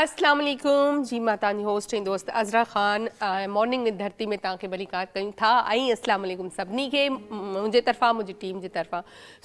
अस्सलाम वालेकुम जी, मां तव्हांजी होस्ट ऐं दोस्त अज़रा ख़ान मॉर्निंग विद धरती में तव्हांखे मुलाक़ात कयूं था। ऐं अस्सलाम वालेकुम सभिनी खे मुंहिंजे तरफ़ां, मुंहिंजी टीम जे तरफ़ां।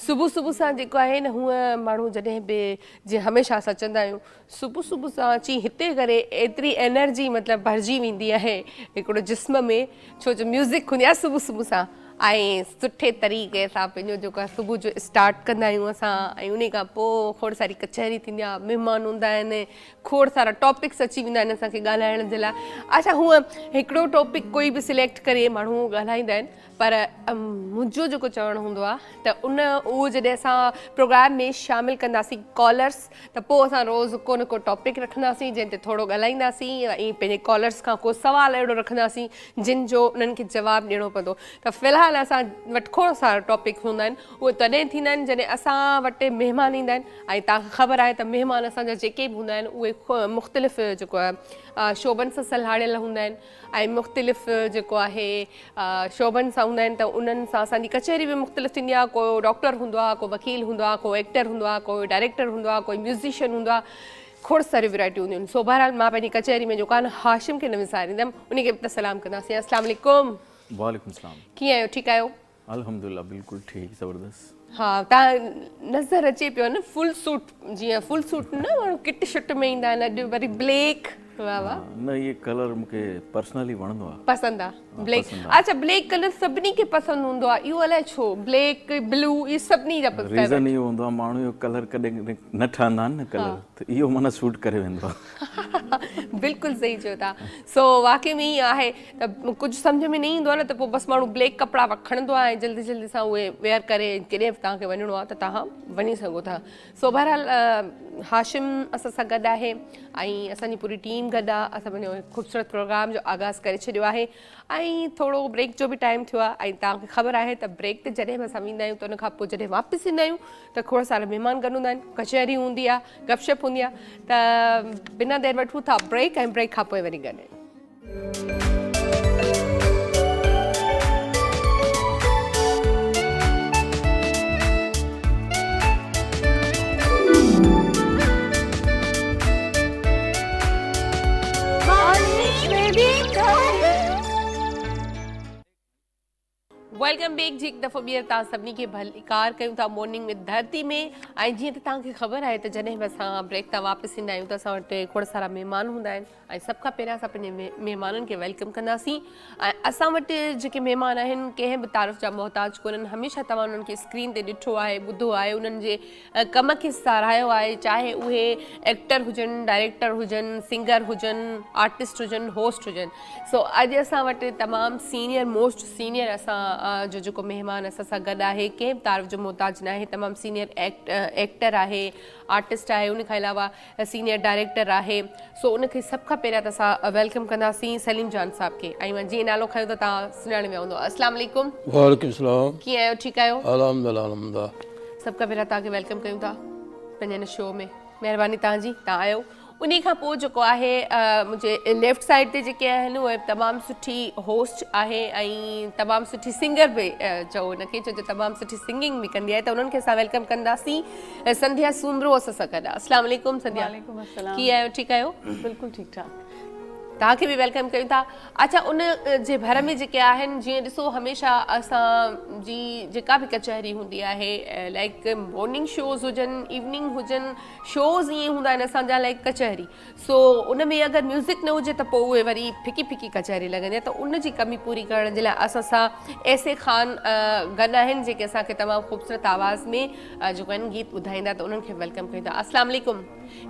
सुबुह सां जेको आहे न, हूअं माण्हू जॾहिं बि जीअं हमेशह असां चवंदा आहियूं, सुबुह सां अची हिते करे एतिरी एनर्जी मतिलबु भरिजी वेंदी आहे हिकिड़ो जिस्म में, छो जो म्यूज़िक हूंदी आहे सुबुह सां। ऐं सुठे तरीक़े सां पंहिंजो जेको आहे सुबुह जो स्टार्ट कंदा आहियूं असां। ऐं उन खां पोइ खोड़ सारी कचहरी थींदी आहे, महिमान हूंदा आहिनि, खोड़ सारा टॉपिक्स अची वेंदा आहिनि असांखे ॻाल्हाइण जे लाइ। अच्छा, हूअं हिकिड़ो टॉपिक कोई बि सिलेक्ट करे माण्हू ॻाल्हाईंदा आहिनि, पर मुंहिंजो जेको चवणु हूंदो आहे त उहो जॾहिं असां प्रोग्राम में शामिलु कंदासीं कॉलर्स, त पोइ असां रोज़ु को न को टॉपिक रखंदासीं जंहिं ते थोरो ॻाल्हाईंदासीं ऐं पंहिंजे कॉलर्स खां को सुवालु अहिड़ो रखंदासीं जिन जो उन्हनि खे जवाबु ॾियणो पवंदो। त फ़िलहालु असां वटि खोड़ सारा टॉपिक हूंदा आहिनि, उहे तॾहिं थींदा आहिनि जॾहिं असां वटि महिमान ईंदा आहिनि। ऐं तव्हांखे ख़बर आहे त महिमान असांजा जेके बि हूंदा आहिनि उहे मुख़्तलिफ़ जेको आहे शोबनि सां सलाहियल हूंदा आहिनि ऐं मुख़्तलिफ़ जेको आहे शोबनि सां हूंदा आहिनि। त उन्हनि सां असांजी कचहरी बि मुख़्तलिफ़ थींदी आहे। को डॉक्टर हूंदो आहे, को वकील हूंदो आहे, को एक्टर हूंदो आहे, कोई डायरेक्टर हूंदो आहे, कोई म्यूज़िशियन हूंदो आहे, खोड़ सारी वैरायटियूं हूंदियूं आहिनि। सो बहरहाल मां पंहिंजी कचहरी में जेको आहे न हाशिम खे न विसारींदमि, उनखे बि त सलाम कंदासीं। अस्सलाम वालेकुम। वालेकुम सलाम। कीअं आहियो? ठीकु आहियो? अल्हम्दुलिल्लाह, बिल्कुलु ठीकु, ज़बरदस्त। हाँ, तव्हां नज़र अचे पियो न फुल सूट, जीअं फुल सूट न माण्हू किट शिट में ईंदा आहिनि, अॼु वरी ब्लैक। वाह वाह, न ये कलर मूंखे पर्सनली वणंदो आहे, पसंदि आहे ब्लैक। अच्छा, ब्लैक कलर सभिनी खे पसंदि हूंदो आहे, इहो अलाए छो? ब्लैक ब्लू इहे सभिनी जा रीज़न इहो हूंदो आहे, माण्हू इहो कलर कॾहिं न ठहंदा आहिनि न कलर, त इहो माना सूट करे वेंदो आहे। बिल्कुलु सही चयो था। सो वाक़ई में ईअं आहे त कुझु सम्झ में न ईंदो आहे न, त पोइ बसि माण्हू ब्लैक कपिड़ा खणंदो आहे ऐं जल्दी जल्दी सां उहे वेयर करे केॾे बि तव्हांखे वञिणो आहे त तव्हां वञी सघो था। सो बहरहाल हाशिम असां सां गॾु आहे ऐं असांजी पूरी टीम गॾु आहे। असां पंहिंजो ख़ूबसूरत प्रोग्राम जो आगाज़ करे छॾियो आहे ऐं थोरो ब्रेक जो बि टाइम थियो आहे। ऐं तव्हांखे ख़बर आहे त ब्रेक ते जॾहिं बि असां वेंदा आहियूं त उन खां पोइ जॾहिं वापसि ईंदा आहियूं त खोड़ सारा महिमान गॾु हूंदा आहिनि, कचहरी हूंदी आहे, गपशप हूंदी आहे। त बिना देरि वठूं था ब्रेक ऐं ब्रेक खां पोइ वरी गॾु। वेलकम बैक जी, हिकु दफ़ो ॿीहर तव्हां सभिनी खे भलीकार कयूं था मॉर्निंग विद धरती में। ऐं जीअं त तव्हांखे ख़बर आहे त जॾहिं बि असां ब्रेक तां वापसि ईंदा आहियूं त असां वटि खोड़ सारा महिमान हूंदा आहिनि ऐं सभ खां पहिरियां असां पंहिंजे महिमाननि खे वेलकम कंदासीं। ऐं असां वटि जेके महिमान आहिनि कंहिं बि तारीफ़ जा मोहताज कोन्हनि, हमेशह तव्हां उन्हनि खे स्क्रीन ते ॾिठो आहे, ॿुधो आहे, उन्हनि जे कम खे साराहियो आहे, चाहे उहे एक्टर हुजनि, डायरेक्टर हुजनि, सिंगर हुजनि, आर्टिस्ट हुजनि, होस्ट हुजनि। सो अॼु असां वटि तमामु सीनियर मोस्ट सीनियर असां जो जेको महिमान असां सां गॾु आहे, कंहिं बि तारीफ़ जो मोहताज न आहे, तमामु सीनियर एक्टर आहे, आर्टिस्ट आहे, उन खां अलावा सीनियर डायरेक्टर आहे। सो उनखे सभ खां पहिरियां त असां वेलकम कंदासीं सलीम जान साहब खे। ऐं मां जीअं नालो खयो त तव्हां सुञाणे विया हूंदो। अस्सलाम वालेकुम। वालेकुम सलाम। कीअं आहियो? ठीकु आहियो? अल्हम्दुलिल्लाह अल्हम्दुलिल्लाह। सभ खां पहिरियां तव्हांखे वेलकम कयूं था पंहिंजे हिन शो में। महिरबानी तव्हांजी, तव्हां आयो। उन खां पोइ जेको आहे मुंहिंजे लेफ्ट साइड ते जेके आहिनि उहे तमामु सुठी होस्ट आहे ऐं तमामु सुठी सिंगर बि चओ हुनखे, छो जो तमामु सुठी सिंगिंग बि कंदी आहे। त उन्हनि खे असां वेलकम कंदासीं। संध्या सूमरो असां सां गॾु आहे। अस्सलाम वालेकुम संध्या। वालेकुम अस्सलाम। कीअं आहियो? ठीकु आहियो? बिल्कुलु ठीकु ठाक। तव्हांखे बि वेलकम कयूं था। अच्छा, उन जे भर में जेके आहिनि, जीअं ॾिसो हमेशह असांजी जेका बि कचहरी हूंदी आहे, लाइक मॉर्निंग शोज़ हुजनि, इवनिंग हुजनि, शोज़ ईअं हूंदा आहिनि असांजा लाइक कचहरी। सो उन में अगरि म्यूज़िक न हुजे त पोइ उहे वरी फिकी फिकी कचहरी लॻंदी आहे। त उन जी कमी पूरी करण जे लाइ असां सां ऐसे ख़ान गॾु आहिनि जेके असांखे तमामु ख़ूबसूरत आवाज़ में जेको आहिनि गीत ॿुधाईंदा। त उन्हनि खे वेलकम कयूं था। अस्सलाम वालेकुम,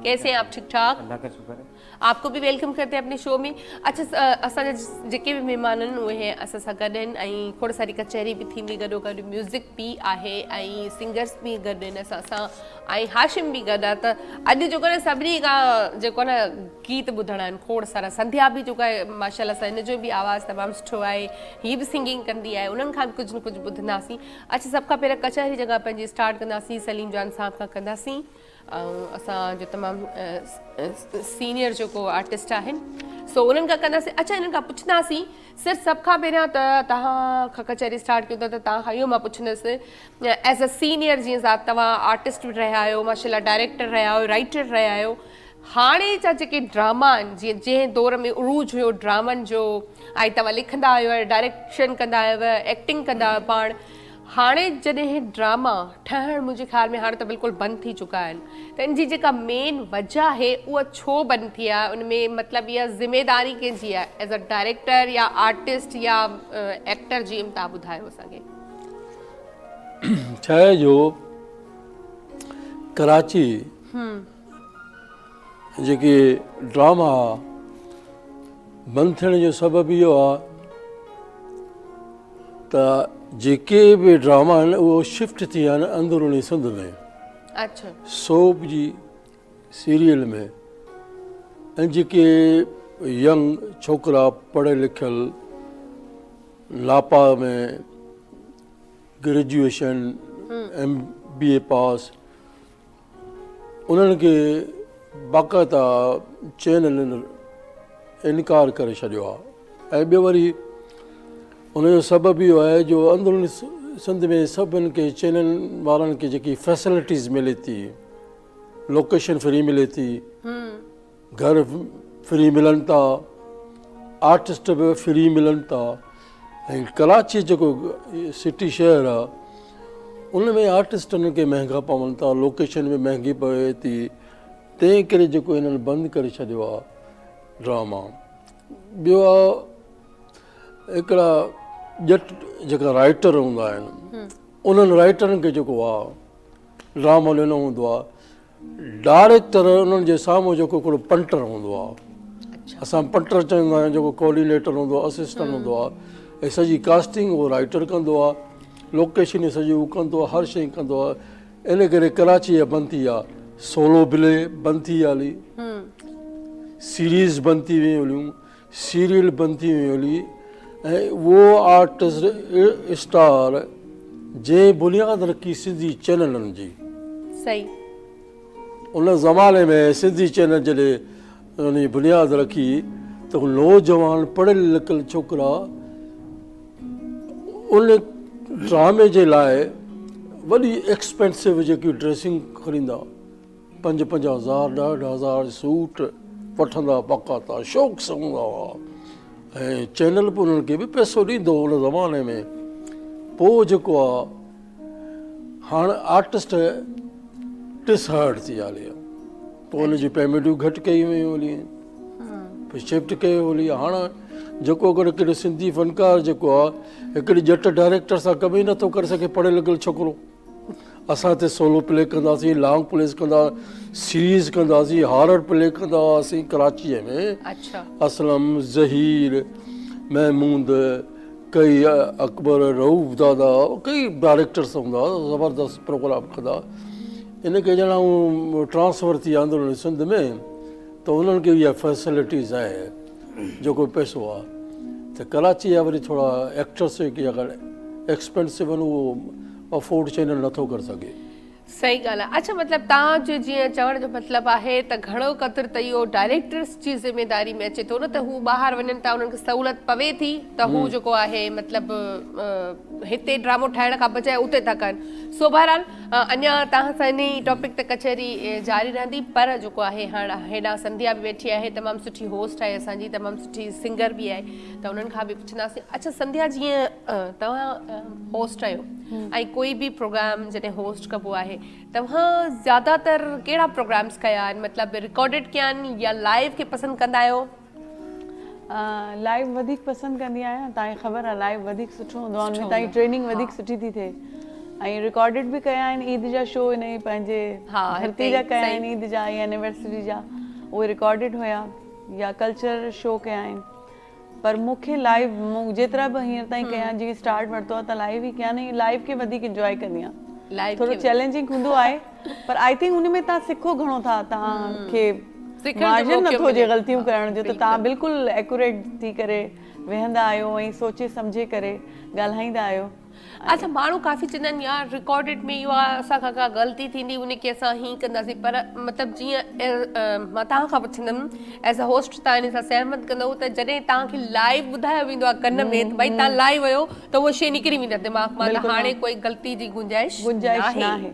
कैसे हैं आप? ठीक ठाक? अल्लाह का शुक्र है। आपको भी वेलकम करते हैं अपने शो में। अच्छा, असांजा जेके भी महिमान आहिनि उहे असां सां गॾु आहिनि ऐं खोड़ सारी कचहरी बि थींदी, गॾो गॾु म्यूज़िक बि आहे ऐं सिंगर्स बि गॾु आहिनि असां सां, ऐं हाशिम बि गॾु आहे। त अॼु जेको न सभिनी खां जेको न गीत ॿुधणा आहिनि खोड़ सारा। संध्या बि जेको आहे माशाल्लाह सां हिनजो बि आवाज़ु तमामु सुठो आहे, हीअ बि सिंगिंग कंदी आहे, उन्हनि खां बि कुझु न कुझु ॿुधंदासीं। अच्छा, सभ खां पहिरियों कचहरी जॻह पंहिंजी स्टार्ट कंदासीं, सलीम जान साहब खां कंदासीं। ऐं असांजो तमामु सीनियर जेको आर्टिस्ट आहिनि सो उन्हनि खां कंदासीं। अच्छा, हिननि खां पुछंदासीं सिर्फ़ु सभ खां पहिरियां त तव्हां खां कचहरी स्टार्ट कयूं था त तव्हां खां इहो मां पुछंदसि, एज़ अ सीनियर जीअं तव्हां आर्टिस्ट बि रहिया आहियो, माशाल्लाह डायरेक्टर रहिया आहियो, राइटर रहिया आहियो, हाणे जा जेके ड्रामा आहिनि जीअं जंहिं दौर में उरूज हुयो ड्रामनि जो, ऐं तव्हां लिखंदा आहियो, डायरेक्शन कंदा आहियो, एक्टिंग कंदा आहियो पाण, हाणे जॾहिं ड्रामा ठहणु मुंहिंजे ख़्याल में हाणे त बिल्कुलु बंदि थी चुका आहिनि, त इन जी जेका मेन वजह आहे उहा छो बंदि थी आहे? उन में मतिलबु इहा ज़िमेदारी कंहिंजी आहे, एज़ अ डायरेक्टर या आर्टिस्ट या एक्टर? जीअं तव्हां ॿुधायो असांखे। छा आहे जो कराची जेके ड्रामा बंदि थियण जो सबबु इहो आहे त जेके बि ड्रामा आहिनि उहो शिफ्ट थी विया आहिनि अंदरूनी सिंध में। अच्छा। सोप जी सीरियल में, ऐं जेके यंग छोकिरा पढ़ियल लिखियल लापा में ग्रेजुएशन MBA पास, उन्हनि खे बाक़ाइदा चैनलनि इनकार करे छॾियो आहे। ऐं ॿियो वरी उनजो सबबु इहो आहे जो अंदरूनी सिंध में सभिनि खे चैनल वारनि खे जेकी फैसिलिटीज़ मिले थी, लोकेशन फ्री मिले थी, घर फ्री मिलनि था, आर्टिस्ट बि फ्री मिलनि था, ऐं कराची जेको सिटी शहर आहे उन में आर्टिस्टनि खे महांगा पवनि था, लोकेशन बि महांगी पवे थी, तंहिं करे जेको हिननि बंदि करे छॾियो आहे ड्रामा। ॿियो आहे हिकिड़ा ॼट जेका राइटर हूंदा आहिनि, उन्हनि राइटरनि खे जेको आहे ड्रामो ॾिनो हूंदो आहे, डायरेक्टर उन्हनि जे साम्हूं जेको हिकिड़ो पंटर हूंदो आहे, असां पंटर चवंदा आहियूं, जेको कोऑर्डिनेटर हूंदो आहे, असिस्टेंट हूंदो आहे, ऐं सॼी कास्टिंग उहो राइटर कंदो आहे, लोकेशन सॼी उहो कंदो आहे, हर शइ कंदो आहे। इन करे कराची इहा बंदि थी आहे, सोलो प्ले बंदि थी हली, सीरीज़ बंदि थी वियूं हलियूं, सीरियल बंदि थी वियूं हली, ऐं उहो आर्टिस्ट स्टार जंहिं बुनियाद रखी सिंधी चैनलनि जी, सही, उन ज़माने में सिंधी चैनल जॾहिं उन जी बुनियाद रखी त नौजवान पढ़ियल लिखियल छोकिरा उन ड्रामे जे लाइ वॾी एक्सपेंसिव जेकी ड्रेसिंग खणींदा, 5,000 10,000 सूट वठंदा, बाक़ाइदा शौक़ सां हूंदा हुआ, ऐं चैनल बि उन्हनि खे बि पैसो ॾींदो उन ज़माने में। पोइ जेको आहे हाणे आर्टिस्ट डिसहर्ड थी हली आहे, पोइ उनजी पेमेंटूं घटि कयूं वियूं हली, पोइ शिफ्ट कयो हली। हाणे जेको अगरि हिकिड़ो सिंधी फ़नकार जेको आहे हिकिड़ी ॼट डायरेक्टर सां कम ई नथो करे सघे, पढ़ियल लिखियल छोकिरो, असां हिते सोलो प्ले कंदासीं, लॉन्ग प्लेस कंदा, सीरीज़ कंदासीं, हॉरर प्ले कंदा हुआसीं कराचीअ में। अच्छा। असलम, ज़हीर, महमूद, कई अकबर, रऊफ़ दादा, कई डायरेक्टर्स हूंदा, ज़बरदस्त प्रोग्राम कंदा। इन खे ॼणा ट्रांसफ़र थी विया अंदरूनी सिंध में, त उन्हनि खे इहा फैसिलिटीज़ आहे, जेको पैसो आहे। त कराची जा वरी थोरा एक्टर्स के अगरि एक्सपेंसिव आहिनि, उहो अफोर्ड चैनल नथो करे सघे। सही ॻाल्हि आहे। अच्छा, मतिलबु तव्हांजो जीअं चवण जो मतिलबु आहे त घणो क़दुरु त इहो डायरेक्टर्स जी ज़िमेदारी में अचे थो न, त हू ॿाहिरि वञनि था, उन्हनि खे सहूलियत पवे थी त हू जेको आहे मतिलबु हिते ड्रामो ठाहिण खां बजाए उते था कनि। सो बहरहाल अञा तव्हां सां इन टॉपिक ते कचहरी जारी रहंदी, पर जेको आहे हाणे हेॾां संध्या बि वेठी आहे, तमामु सुठी होस्ट आहे असांजी, तमामु सुठी सिंगर बि आहे, त उन्हनि खां बि पुछंदासीं। अच्छा संध्या, जीअं तव्हां होस्ट आहियो ऐं कोई बि प्रोग्राम जॾहिं होस्ट कबो आहे, तव्हां ज़्यादातर कहिड़ा प्रोग्राम्स कया आहिनि, मतिलबु रिकॉर्डेड कया आहिनि या लाइव खे पसंदि कंदा आहियो? लाइव वधीक पसंदि कंदी आहियां, तव्हांखे ख़बर आहे लाइव वधीक सुठो हूंदो आहे, उनमें तव्हांजी ट्रेनिंग वधीक सुठी थी थिए। ऐं रिकॉर्डेड बि कया आहिनि, ईद जा शो इन पंहिंजे धरती जा कया आहिनि, ईद जा या एनिवर्सरी जा, उहे रिकॉर्डेड हुया। या कल्चर शो कया आहिनि, पर मूंखे लाइव जेतिरा बि हींअर ताईं कया, जीअं स्टार्ट वरितो आहे त लाइव ई कया न, लाइव खे वधीक इंजॉय कंदी आहियां। लाइव थोरो चैलेंजिंग हूंदो आहे, पर आई थिंक उन में तव्हां सिखो घणो था, तव्हांखे सिखण जो मार्जिन मौक़ो नथो मिले। हुजे ग़लतियूं करण जो, त तव्हां बिल्कुलु एक्यूरेट थी करे वेहंदा आहियो ऐं सोचे सम्झे करे ॻाल्हाईंदा आहियो। अच्छा, माण्हू काफ़ी चवंदा आहिनि यार रिकॉर्डेड में इहो आहे, असांखां का ग़लती थींदी उनखे असां हीअं कंदासीं, पर मतिलबु जीअं मां तव्हां खां पुछंदमि एज़ अ होस्ट तव्हां इन सां सहमत कंदव त जॾहिं तव्हांखे लाइव ॿुधायो वेंदो आहे कन में त भई तव्हां लाइव आहियो त उहा शइ निकिरी वेंदी आहे दिमाग़ मां, त हाणे कोई ग़लती जी गुंजाइश नाहे।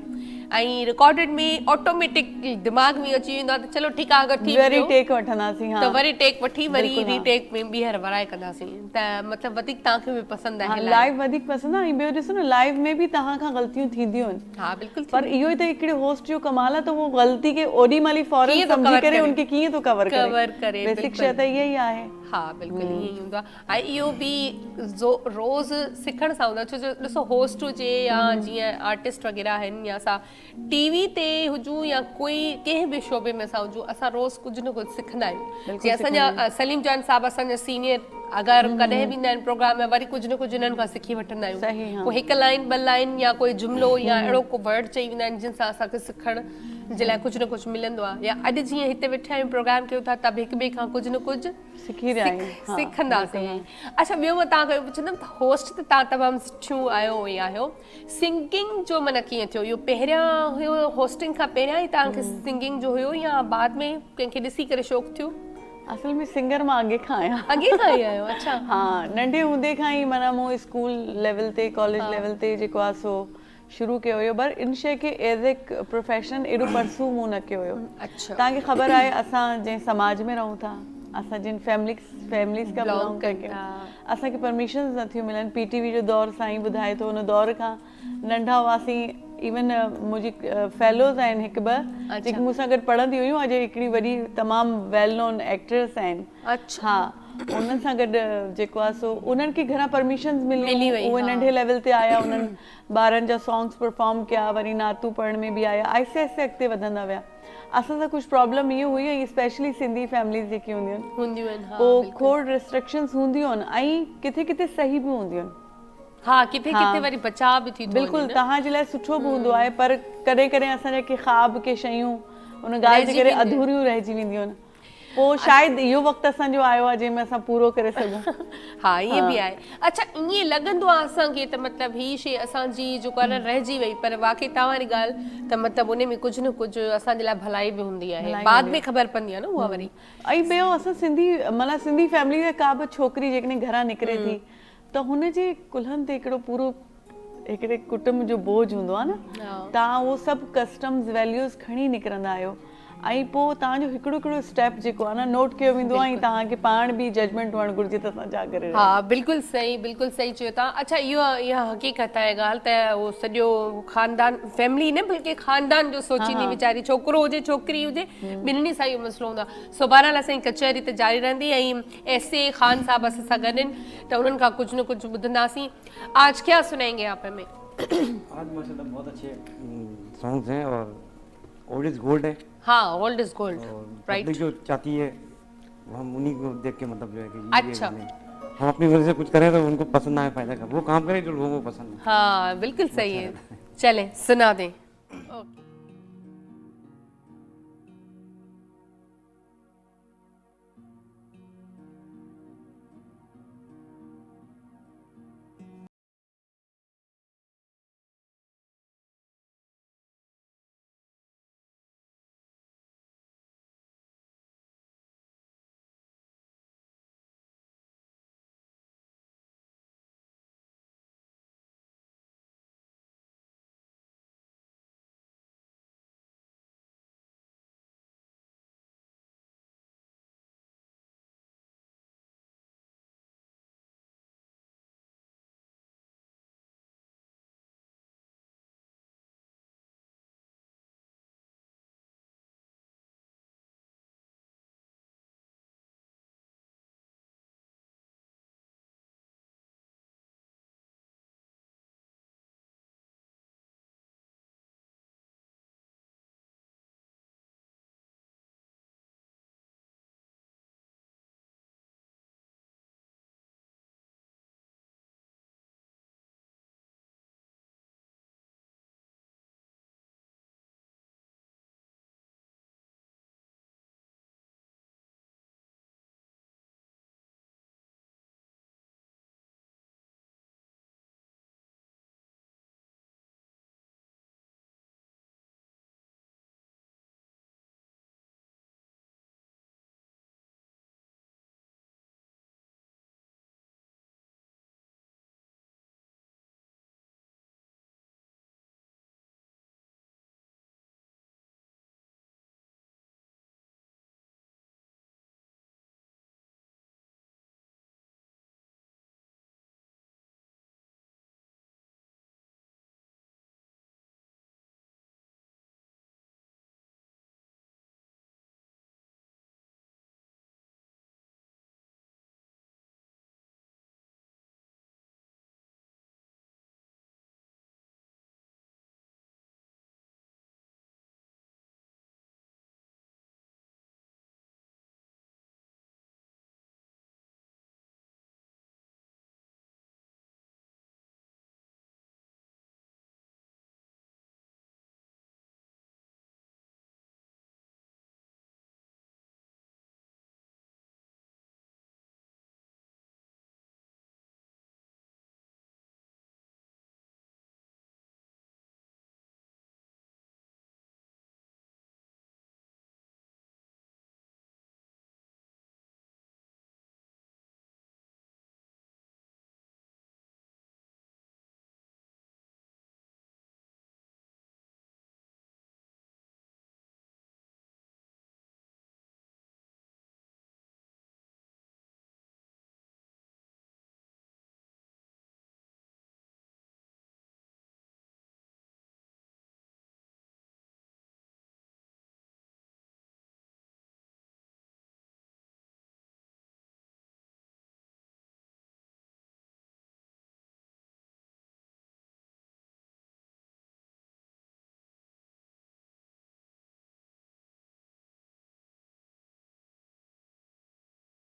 ऐं रिकॉर्डेड में ऑटोमेटिक दिमाग़ में अची वेंदो आहे त चलो ठीकु आहे, अगरि थी वरी वियो टेक वठंदासीं, त वरी टेक वठी वरी रीटेक में ॿीहर वराए कंदासीं, त मतिलबु वधीक तव्हांखे बि पसंदि आहे लाइव वधीक पसंदि आहे। ऐं ॿियो ॾिसो न, लाइव में बि तव्हां खां ग़लतियूं थींदियूं आहिनि, हा बिल्कुलु, पर इहो ई त हिकिड़े होस्ट जो कमाल आहे त उहो ग़लती खे ओॾी महिल ई फौरन सम्झी करे उनखे कीअं थो कवर करे, बेसिक शइ त इहा ई आहे। हा बिल्कुलु ईअं ई हूंदो आहे। ऐं इहो बि रोज़ सिखण सां हूंदो आहे, छो जो ॾिसो होस्ट हुजे या जीअं आर्टिस्ट वग़ैरह आहिनि, या असां टीवी ते हुजूं या कोई कंहिं बि शोबे में असां हुजूं, असां रोज़ कुझु न कुझु सिखंदा आहियूं। जीअं असांजा सलीम जान साहब असांजा सीनियर, अगरि कॾहिं बि ईंदा आहिनि प्रोग्राम में, वरी कुझु न कुझु इन्हनि खां सिखी वठंदा आहियूं। पोइ हिकु लाइन ॿ लाइन या कोई जुमिलो या अहिड़ो को वर्ड चई वेंदा आहिनि जिन सां असांखे सिखण जे लाइ कुझु न कुझु मिलंदो आहे। या अॼु जीअं हिते वेठा आहियूं प्रोग्राम कयूं था त बि हिक ॿिए खां कुझु न कुझु सिखंदासीं। अच्छा, ॿियो मां तव्हांखे पुछंदमि त होस्ट त तव्हां तमामु सुठियूं आहियो ई आहियो, सिंगिंग जो माना कीअं थियो? इहो पहिरियां हुयो, होस्टिंग खां पहिरियां ई तव्हांखे सिंगिंग जो हुयो या बाद में कंहिंखे ॾिसी करे शौक़ु थियो? असल में सिंगर मां अॻे खां आहियां। अॻे खां ई आहियो? अच्छा। हा, नंढे हूंदे खां ई माना मूं स्कूल लेवल ते, कॉलेज लेवल ते जेको आहे सो शुरू कयो हुयो, पर इन शइ खे एज़ ए प्रोफेशन एॾो परसू मूं न कयो हुयो। तव्हांखे ख़बर आहे, असां जंहिं समाज में रहूं था, असां जिन फैमिलीज़ खां बिलोंग कयूं, असांखे परमिशन्स नथियूं मिलनि। PTV जो दौर साईं ॿुधाए थो, हुन दौर खां नंढा हुआसीं। इवन मुंहिंजी फेलोज़ आहिनि हिकु ॿ जेके मूंसां गॾु पढ़ंदी हुयूं, अॼु हिकिड़ी वॾी तमामु वेल नोन एक्ट्रेस आहिनि। हा, उन्हनि सां गॾु जेको आहे सो उन्हनि खे घणा परमिशन्स मिली, उहे नंढे लेवल ते आया, उन्हनि ॿारनि जा सॉन्ग्स परफॉर्म कया, वरी नातू पढ़ण में बि आया, आहिस्ते आहिस्ते अॻिते वधंदा विया। असां सां कुझु प्रॉब्लम इहो हुई, ऐं स्पेशली सिंधी फैमिलीज़ जेकी हूंदियूं आहिनि, पोइ खोड़ रिस्ट्रिक्शन्स हूंदियूं आहिनि, ऐं किथे किथे सही बि हूंदियूं आहिनि। हा, किथे किथे वरी बचाव बि थी थो वञे। बिल्कुलु, तव्हांजे लाइ सुठो बि हूंदो आहे, पर कॾहिं कॾहिं असांजा के ख़्वाब के शयूं उन ॻाल्हि जे करे अधूरियूं रहिजी वेंदियूं आहिनि। पोइ शायदि इहो वक़्तु असांजो आयो आहे जंहिंमें असां पूरो करे सघूं। हा, ईअं बि आहे। अच्छा, ईअं लॻंदो आहे असांखे त मतिलबु हीअ शइ असांजी जेको आहे न रहिजी वई, पर वाक़ई तव्हां वारी ॻाल्हि त मतिलबु उन में कुझु न कुझु असांजे लाइ भलाई बि हूंदी आहे, बाद में ख़बर पवंदी आहे न उहा वरी। ऐं ॿियो, असां सिंधी फैमिली में का बि छोकिरी जेकॾहिं घरां निकिरे थी त हुनजे कुल्हनि ते हिकिड़ो पूरो हिकिड़े कुटुंब जो बोझ हूंदो आहे न। तव्हां उहो सभु कस्टम्स वैल्यूज़ खणी निकिरंदा आहियो, ऐं पोइ तव्हांजो हिकिड़ो हिकिड़ो स्टेप जेको आहे न नोट कयो वेंदो आहे, ऐं तव्हांखे पाण बि जजमेंट हुअणु घुरिजे त असां छा करे। हा, बिल्कुलु सही चयो तव्हां। अच्छा, इहा हक़ीक़त आहे ॻाल्हि त उहो सॼो ख़ानदान, फैमिली न बल्कि ख़ानदान जो सोचींदी वीचारी, छोकिरो हुजे छोकिरी हुजे, ॿिन्हिनि सां इहो मसइलो हूंदो आहे। सो बहरहाल असांजी कचहरी त जारी रहंदी, ऐं ऐसे ख़ान साहब असां सां गॾु आहिनि त उन्हनि खां कुझु न कुझु ॿुधंदासीं। आज क्या सुनाएंगे आप हमें? आज माशाल्लाह बहुत अच्छे सॉन्ग्स हैं और ओल्ड इज गोल्ड है। हाँ, ओल्ड इज गोल्ड, राइट। जो चाहती है हम उन्हीं को देख के मतलब जो है कि अच्छा, हम अपनी वजह से कुछ करें तो उनको पसंद ना आए, फायदा का वो काम करें जो लोगों को पसंद है। हाँ बिल्कुल सही है, चलें सुना दें।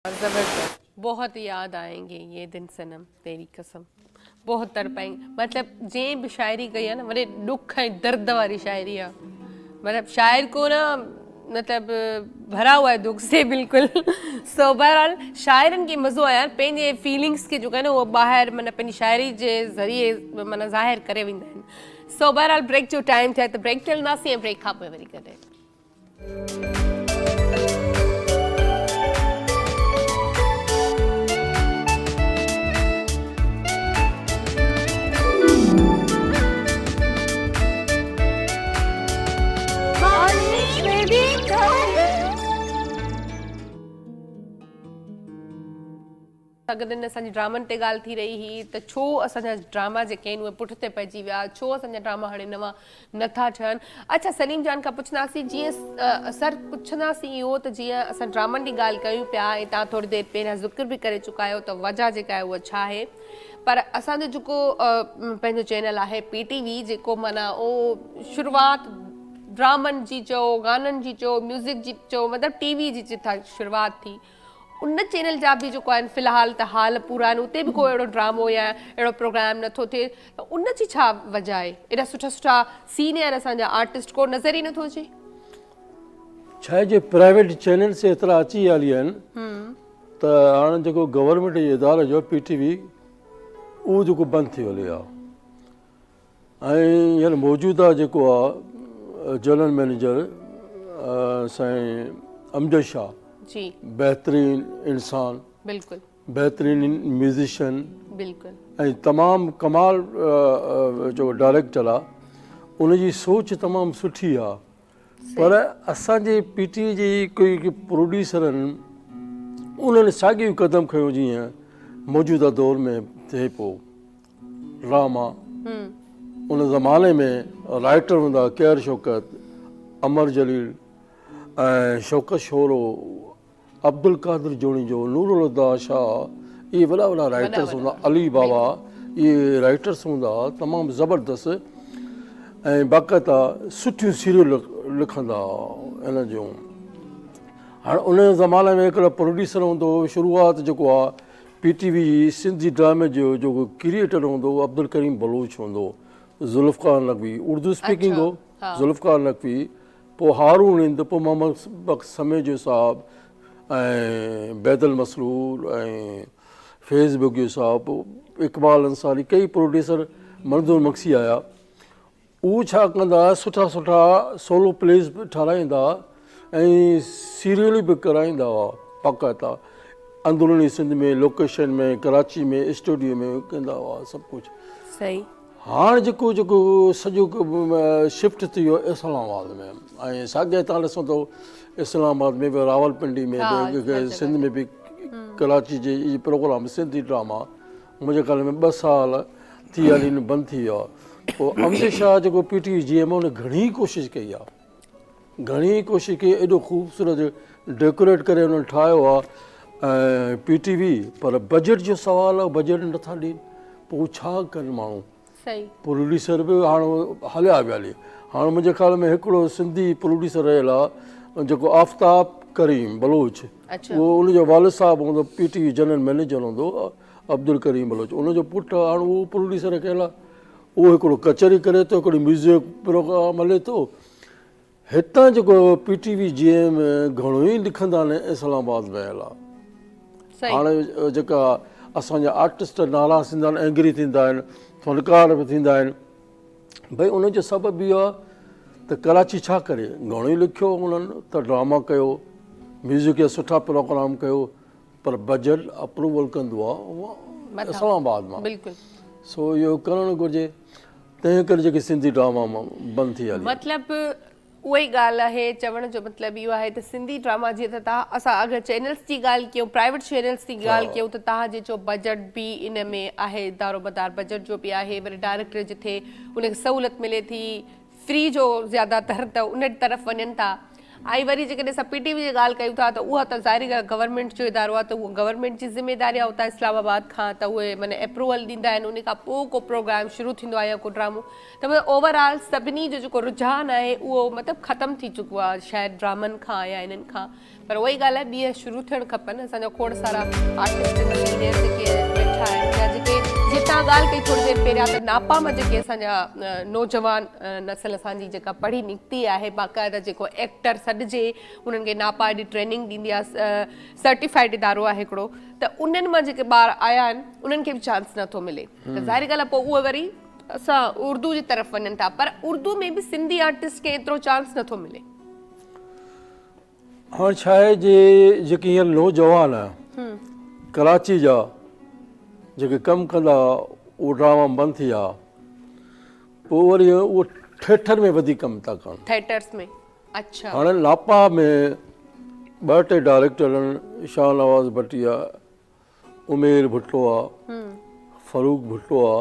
जबरदस्त, बहुत याद आएंगे ये दिन सनम तेरी कसम, बहुत तड़पाएंगे। मतलब जे भी शायरी कई है ना, वॾे दुख ऐं दर्द वारी शायरी आहे। मतलब शायर को ना मतलब भरा हुआ है दुख से बिल्कुल। सो बहरहाल शायरनि खे मज़ो आहे यार, पंहिंजे फीलिंग्स खे जेको आहे न उहो ॿाहिरि माना पंहिंजी शायरी जे ज़रिए माना ज़ाहिर करे वेंदा आहिनि। सो बहरहाल ब्रेक जो टाइम थिया त ब्रेक ते हलंदासीं ऐं ब्रेक खां पोइ वरी कॾहिं अगरि असांजी ड्रामनि ते ॻाल्हि थी रही हुई त छो असांजा ड्रामा जेके आहिनि उहे पुठिते पइजी विया, छो असांजा ड्रामा हाणे नवां नथा ठहनि। अच्छा सलीम जान खां पुछंदासीं, जीअं सर पुछंदासीं इहो त जीअं असां ड्रामनि जी ॻाल्हि कयूं पिया ऐं तव्हां थोरी देरि पहिरियां ज़िक्र बि करे चुका आहियो त वजह जेका आहे उहा छा आहे, पर असांजो जेको पंहिंजो चैनल आहे PTV जेको माना उहो शुरूआति ड्रामनि जी चओ, गाननि जी चओ, म्यूज़िक जी चओ, मतिलबु TV जी जिथां शुरूआति थी, उन चैनल जा बि जेको आहिनि फ़िलहाल त हाल पूरा आहिनि, उते बि कोई अहिड़ो ड्रामो या अहिड़ो प्रोग्राम नथो थिए, त उन जी छा वजह आहे? एॾा सुठा सुठा सीनियर असांजा आर्टिस्ट को नज़र ई नथो अचे? छा आहे जे प्राइवेट चैनल से एतिरा अची हलिया आहिनि त हाणे जेको गवर्नमेंट जे इदारे जो PTV उहो जेको बंदि थी हली आहे। ऐं हींअर मौजूदा जेको आहे जनरल मैनेजर साईं अमजद शाह, जी बहितरीन इंसान, बिल्कुल बहितरीन म्यूज़िशियन बिल्कुल ऐं तमामु कमाल जो डायरेक्टर आहे, उनजी सोच तमामु सुठी आहे। पर असांजे PTV जी कोई प्रोड्यूसरनि उन्हनि साॻियूं कदम खयूं जीअं मौजूदा दौर में थिए पियो ड्रामा। उन ज़माने में राइटर हूंदा केयर शौकत, अमर जलील ऐं शौकत शोरो, अब्दुल कादिर जोणी जो, नूरुल्लाह शाह, इहे वॾा वॾा राइटर्स हूंदा, अली बाबा, इहे राइटर्स हूंदा तमामु ज़बरदस्त ऐं बाक़ाइदा सुठियूं सीरियल लिखंदा इन जूं। हाणे उन ज़माने में हिकिड़ो प्रोड्यूसर हूंदो हुओ, शुरूआति जेको आहे PTV सिंधी ड्रामे जो जेको क्रिएटर हूंदो हुओ अब्दुल करीम बलूच हूंदो, ज़ुल्फ़कार नक़वी उर्दू स्पीकिंग हो, ज़ुल्फ़कार नक़वी, पोइ हारून हिंद, पोइ मोहम्मद समेजो साहब ऐं बैदल मसरूर ऐं फैज़ बुगियो साहब, इक़बाल अंसारी, कई प्रोड्यूसर मंज़ूर मक्सी आया। उहे छा कंदा, सुठा सुठा सोलो प्लेस बि ठाराईंदा ऐं सीरियल बि कराईंदा हुआ बाक़ाइदा, अंदरूनी सिंध में, लोकेशन में, कराची में, स्टूडियो में कंदा हुआ सभु कुझु। सही। हाणे जेको जेको सॼो शिफ्ट थी वियो इस्लामाबाद में, ऐं साॻे तव्हां ॾिसो त इस्लामाबाद में बि, रावलपिंडी में बि, सिंध में बि, कराची जे इहे प्रोग्राम सिंधी ड्रामा मुंहिंजे ख़्याल में 2 साल थी हली बंदि थी वियो आहे। पोइ अमजद शाह जेको PTV GM उन घणी कोशिशि कई आहे, घणी कोशिशि कई, एॾो ख़ूबसूरत डेकोरेट करे उन्हनि ठाहियो आहे ऐं PTV, पर बजट जो सुवालु आहे, बजट नथा ॾियनि, पोइ छा कनि माण्हू। प्रोड्यूसर बि हाणे हलिया विया हली। हाणे मुंहिंजे ख़्याल में हिकिड़ो सिंधी प्रोड्यूसर रहियल आहे जेको आफ़ताब करीम बलोच, उहो उनजो वालिद साहिबु हूंदो PTV जनरल मैनेजर हूंदो अब्दुल करीम बलोच, उनजो पुटु हाणे उहो प्रोड्यूसर कयल आहे। उहो हिकिड़ो कचहरी करे थो, हिकिड़ो म्यूज़िक प्रोग्राम हले थो। हितां जेको PTV GM घणो ई लिखंदा आहिनि इस्लामाबाद वियल आहे। हाणे जेका असांजा आर्टिस्ट नाराज़ थींदा आहिनि, एंग्री थींदा आहिनि, फ़नकार बि थींदा आहिनि, भई उनजो सबबु इहो आहे त कराची छा करे, घणो ई लिखियो उन्हनि त ड्रामा कयो, म्यूज़िक जा सुठा प्रोग्राम कयो, पर बजट अप्रूवल कंदो आहे इस्लामाबाद मां। सो इहो करणु घुरिजे, तंहिं करे जेके सिंधी ड्रामा मां बंदि थी हली। मतिलबु उहा ई ॻाल्हि आहे, चवण जो मतिलबु इहो आहे त सिंधी ड्रामा जीअं त तव्हां असां अगरि चैनल्स जी ॻाल्हि कयूं, प्राइवेट चैनल्स जी ॻाल्हि कयूं त तव्हांजे चओ बजट बि इन में आहे, दारोमदार बजट जो बि आहे, वरी डायरेक्टर जिथे उनखे सहूलियत मिले थी, फ्री जो ज़्यादातर त उन तरफ़ वञनि था। ऐं वरी जेकॾहिं असां PTV जी ॻाल्हि कयूं था त उहा त ज़ाहिरी ॻाल्हि गवर्नमेंट जो इदारो आहे, त उहा गवर्नमेंट जी ज़िम्मेदारी आहे उतां इस्लामाबाद खां, त उहे माना अप्रूवल ॾींदा आहिनि, उन खां पोइ को प्रोग्राम शुरू थींदो आहे या को ड्रामो। त मतिलबु ओवरऑल सभिनी जो जेको रुझान आहे उहो मतिलबु ख़तमु थी चुको आहे शायदि ड्रामनि खां या इन्हनि खां, पर उहा ई ॻाल्हि आहे ॿीहर शुरू थियणु खपनि। असांजा खोड़ सारा आर्टिस्ट सीनियर जेके वेठा आहिनि या जेके जीअं तव्हां ॻाल्हि कई थोरी देरि पहिरियां त नापाम जेके असांजा नौजवान नस्ल असांजी जेका पढ़ी निकिती आहे, बाक़ाइदा जेको एक्टर सॾिजे उन्हनि खे नापा जी ट्रेनिंग ॾींदी आहे, सर्टिफाइड इदारो आहे हिकिड़ो, त उन्हनि मां जेके ॿार आया आहिनि उन्हनि खे बि चांस नथो मिले, त ज़ाहिरी ॻाल्हि आहे पोइ उहे वरी असां उर्दू जी तरफ़ वञनि था, पर उर्दू में बि सिंधी आर्टिस्ट खे एतिरो चांस नथो मिले। हाणे छा आहे जेके हींअर नौजवान कराची जा जेके कमु कंदा उहो ड्रामा बंदि थी विया, पोइ वरी उहो थिएटर में वधीक कमु था कनि। थिएटर्स में अच्छा हाणे नापा में 2-3 डायरेक्टर आहिनि, शाहनवाज़ भटिया, उमेर भुट्टो आहे, फ़ारूक भुट्टो आहे,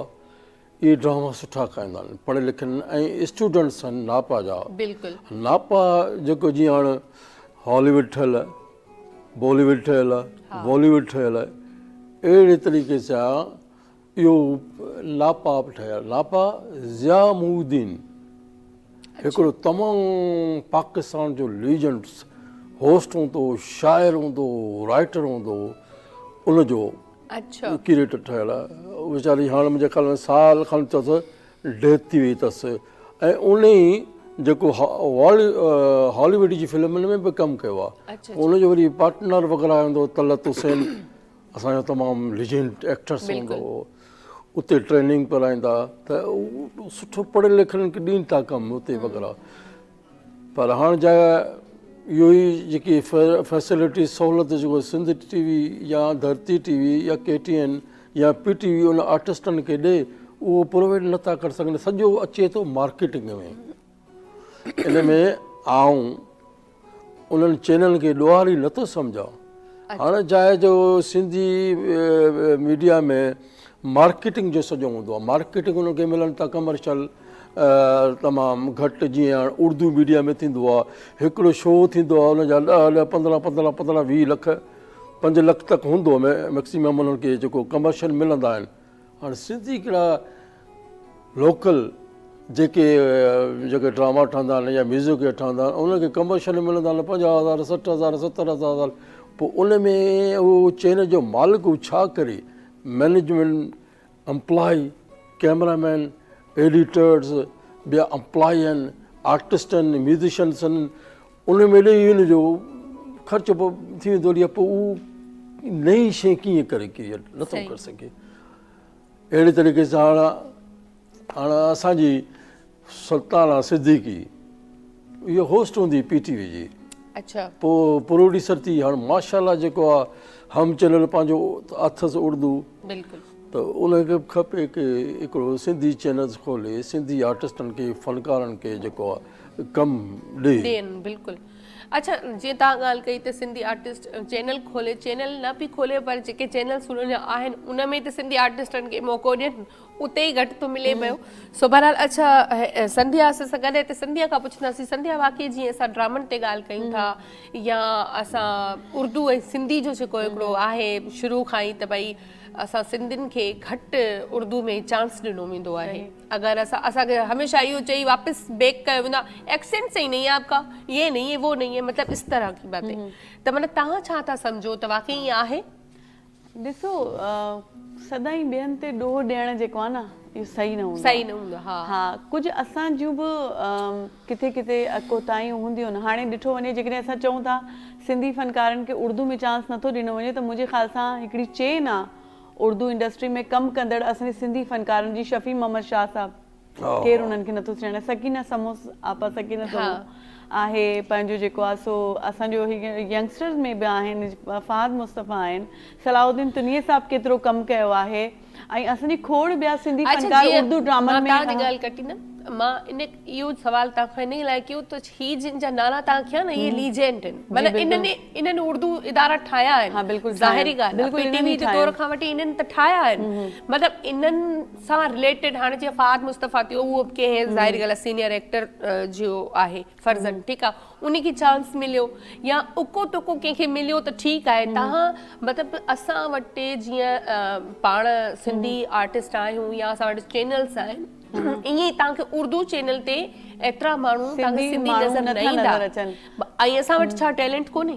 इहे ड्रामा सुठा कंदा आहिनि, पढ़े लिखनि ऐं स्टूडेंट्स आहिनि नापा जा। बिल्कुलु नापा जेको जीअं हाणे हॉलीवुड ठहियलु आहे, बॉलीवुड ठहियलु आहे, बॉलीवुड ठहियलु आहे, अहिड़े तरीक़े सां इहो नापा बि ठहियलु। नापा ज़िया मुद्दीन हिकिड़ो तमामु पाकिस्तान जो लीजेंड्स होस्ट हूंदो, शाइर हूंदो, राइटर हूंदो, उनजो अच्छा क्रिएटर ठहियलु आहे। वीचारी हाणे मुंहिंजे ख़्याल में साल खनि अथसि, डेथ थी वई अथसि, ऐं उन ई जेको हॉलीवुड जी फिल्मुनि में बि कमु कयो आहे। उनजो वरी पार्टनर वग़ैरह हूंदो तलत हुसैन, असांजो तमामु लीजेंड एक्टर्स हूंदो, उते ट्रेनिंग कराईंदा, त उहो सुठो पढ़ियल लिखियलनि खे ॾींदा था कमु उते वग़ैरह। पर हाणे जा इहो ई जेकी फैसिलिटी सहूलियत जेको सिंध TV या धरती TV या KTN या PTV उन आर्टिस्टनि खे ॾे, उहो प्रोवाइड नथा करे सघनि, सॼो अचे थो मार्केटिंग में। इन में आऊं उन्हनि चैनल खे ॾुआरी नथो सम्झां। हाणे चाहे जो सिंधी मीडिया में मार्केटिंग जो सॼो हूंदो आहे, मार्केटिंग उनखे मिलनि था कमर्शियल तमामु घटि, जीअं हाणे उर्दू मीडिया में थींदो आहे, हिकिड़ो शो थींदो आहे उनजा 10-15-20 लख 5 लख तक हूंदो मैक्सिमम उन्हनि खे जेको कमर्शियल मिलंदा आहिनि। हाणे सिंधी कहिड़ा लोकल जेके ड्रामा ठहंदा आहिनि या म्यूज़िक ठहंदा आहिनि, उनखे कमर्शियल मिलंदा आहिनि 50,000 60,000 70,000। पोइ उन में उहो चैनल जो मालिक हू छा करे, मैनेजमेंट, एम्प्लॉय, कैमरामैन, एडिटर्स, ॿिया एम्प्लॉय आहिनि, आर्टिस्ट आहिनि, म्यूज़िशंस आहिनि, उन में ॾेई उनजो ख़र्चु पोइ थी वेंदो आहे। पोइ उहो नई शइ कीअं करे क्रिएट नथो करे सघे। अहिड़े तरीक़े सां हाणे असांजी सुल्ताना सिद्दीकी इहो होस्ट हूंदी PTV जी, अच्छा पोइ प्रोड्यूसर थी। हाणे माशाल्लाह जेको आहे हम चैनल पंहिंजो अथसि उर्दू, बिल्कुलु, त उनखे खपे की हिकिड़ो सिंधी चैनल्स खोले, सिंधी आर्टिस्टनि खे, फनकारनि खे जेको आहे कमु ॾे। बिल्कुलु। अच्छा जीअं तव्हां ॻाल्हि कई त सिंधी आर्टिस्ट चैनल खोले, चैनल न बि खोले पर जेके चैनल्स उनजा आहिनि उन में त सिंधी आर्टिस्टनि खे मौक़ो ॾियनि, उते ई घटि थो मिले पियो। सो बहरहाल अच्छा संध्या सां गॾु हिते संध्या खां पुछंदासीं, संध्या वाक़ई जीअं असां ड्रामनि ते ॻाल्हि कयूं था या असां उर्दू ऐं सिंधी जो जेको हिकिड़ो आहे शुरू खां ई, त भई असां सिंधियुनि खे घटि उर्दू में चांस ॾिनो वेंदो आहे। अगरि असांखे हमेशह इहो चई वापसि बेक कयो वेंदो आहे, एक्सेंट सही नहीं है आपका, ये नहीं है वो नहीं है, मतलब इस तरह की बातें। त माना तव्हां छा था सम्झो त वाक़ई ईअं आहे? ॾिसो सदाई ॿियनि ते ॾोह ॾियण जेको आहे न, इहो सही न हूंदो। हा, कुझु असां जूं बि किथे किथे कोताहियूं हूंदियूं आहिनि। हाणे ॾिठो वञे जेकॾहिं असां चऊं था सिंधी फनकारनि खे उर्दू में चांस नथो ॾिनो वञे, त मुंहिंजे ख़्याल सां हिकिड़ी चेन आहे उर्दू इंडस्ट्री में कमु कंदड़ असांजे सिंधी फनकारनि जी, शफ़ी मोहम्मद शाह साहिबु, केरु उन्हनि खे नथो सुञाणे, सकीना समोस आपा, सकीना समोस आहे, पंहिंजो जेको आहे सो असांजो यंगस्टर्स में बि आहिनि, फ़हाद मुस्तफ़ा आहिनि, सलाउद्दीन तुनिया साहिबु केतिरो कमु कयो आहे, ऐं असांजी खोड़ ॿिया सिंधी फनकार उर्दू ड्रामनि में। तव्हांजी ॻाल्हि कटी न, मां इहो सवाल तव्हांखां इन लाइ कयो त ही जिन जा नाला तव्हां खया न इहे लीजेंड आहिनि मतिलबु इन्हनि उर्दू इदारा ठाहिया हाँ, आहिनि बिल्कुलु ज़ाहिरी ठाहिया। ॻाल्हि बिल्कुलु आहे इन्हनि टीवी ई जे ठाहिया। तौर खां वठी इन्हनि त ठाहिया आहिनि मतिलबु इन्हनि सां रिलेटेड हाणे जीअं फ़ाद मुस्तफ़ा थियो उहो बि कंहिं ज़ाहिरी ॻाल्हि आहे सीनियर एक्टर जो आहे फर्ज़न ठीकु आहे उनखे चांस मिलियो या उको तुको कंहिंखे मिलियो त ठीकु आहे तव्हां मतिलबु असां वटि जीअं पाण सिंधी आर्टिस्ट आहियूं या असां वटि चैनल्स आहिनि ईअं ई तव्हांखे उर्दू चैनल ते एतिरा माण्हू तव्हांखे सिंधी माण्हू नज़र न नथा ईंदा नज़र अचनि। ऐं असां वटि छा टैलेंट कोन्हे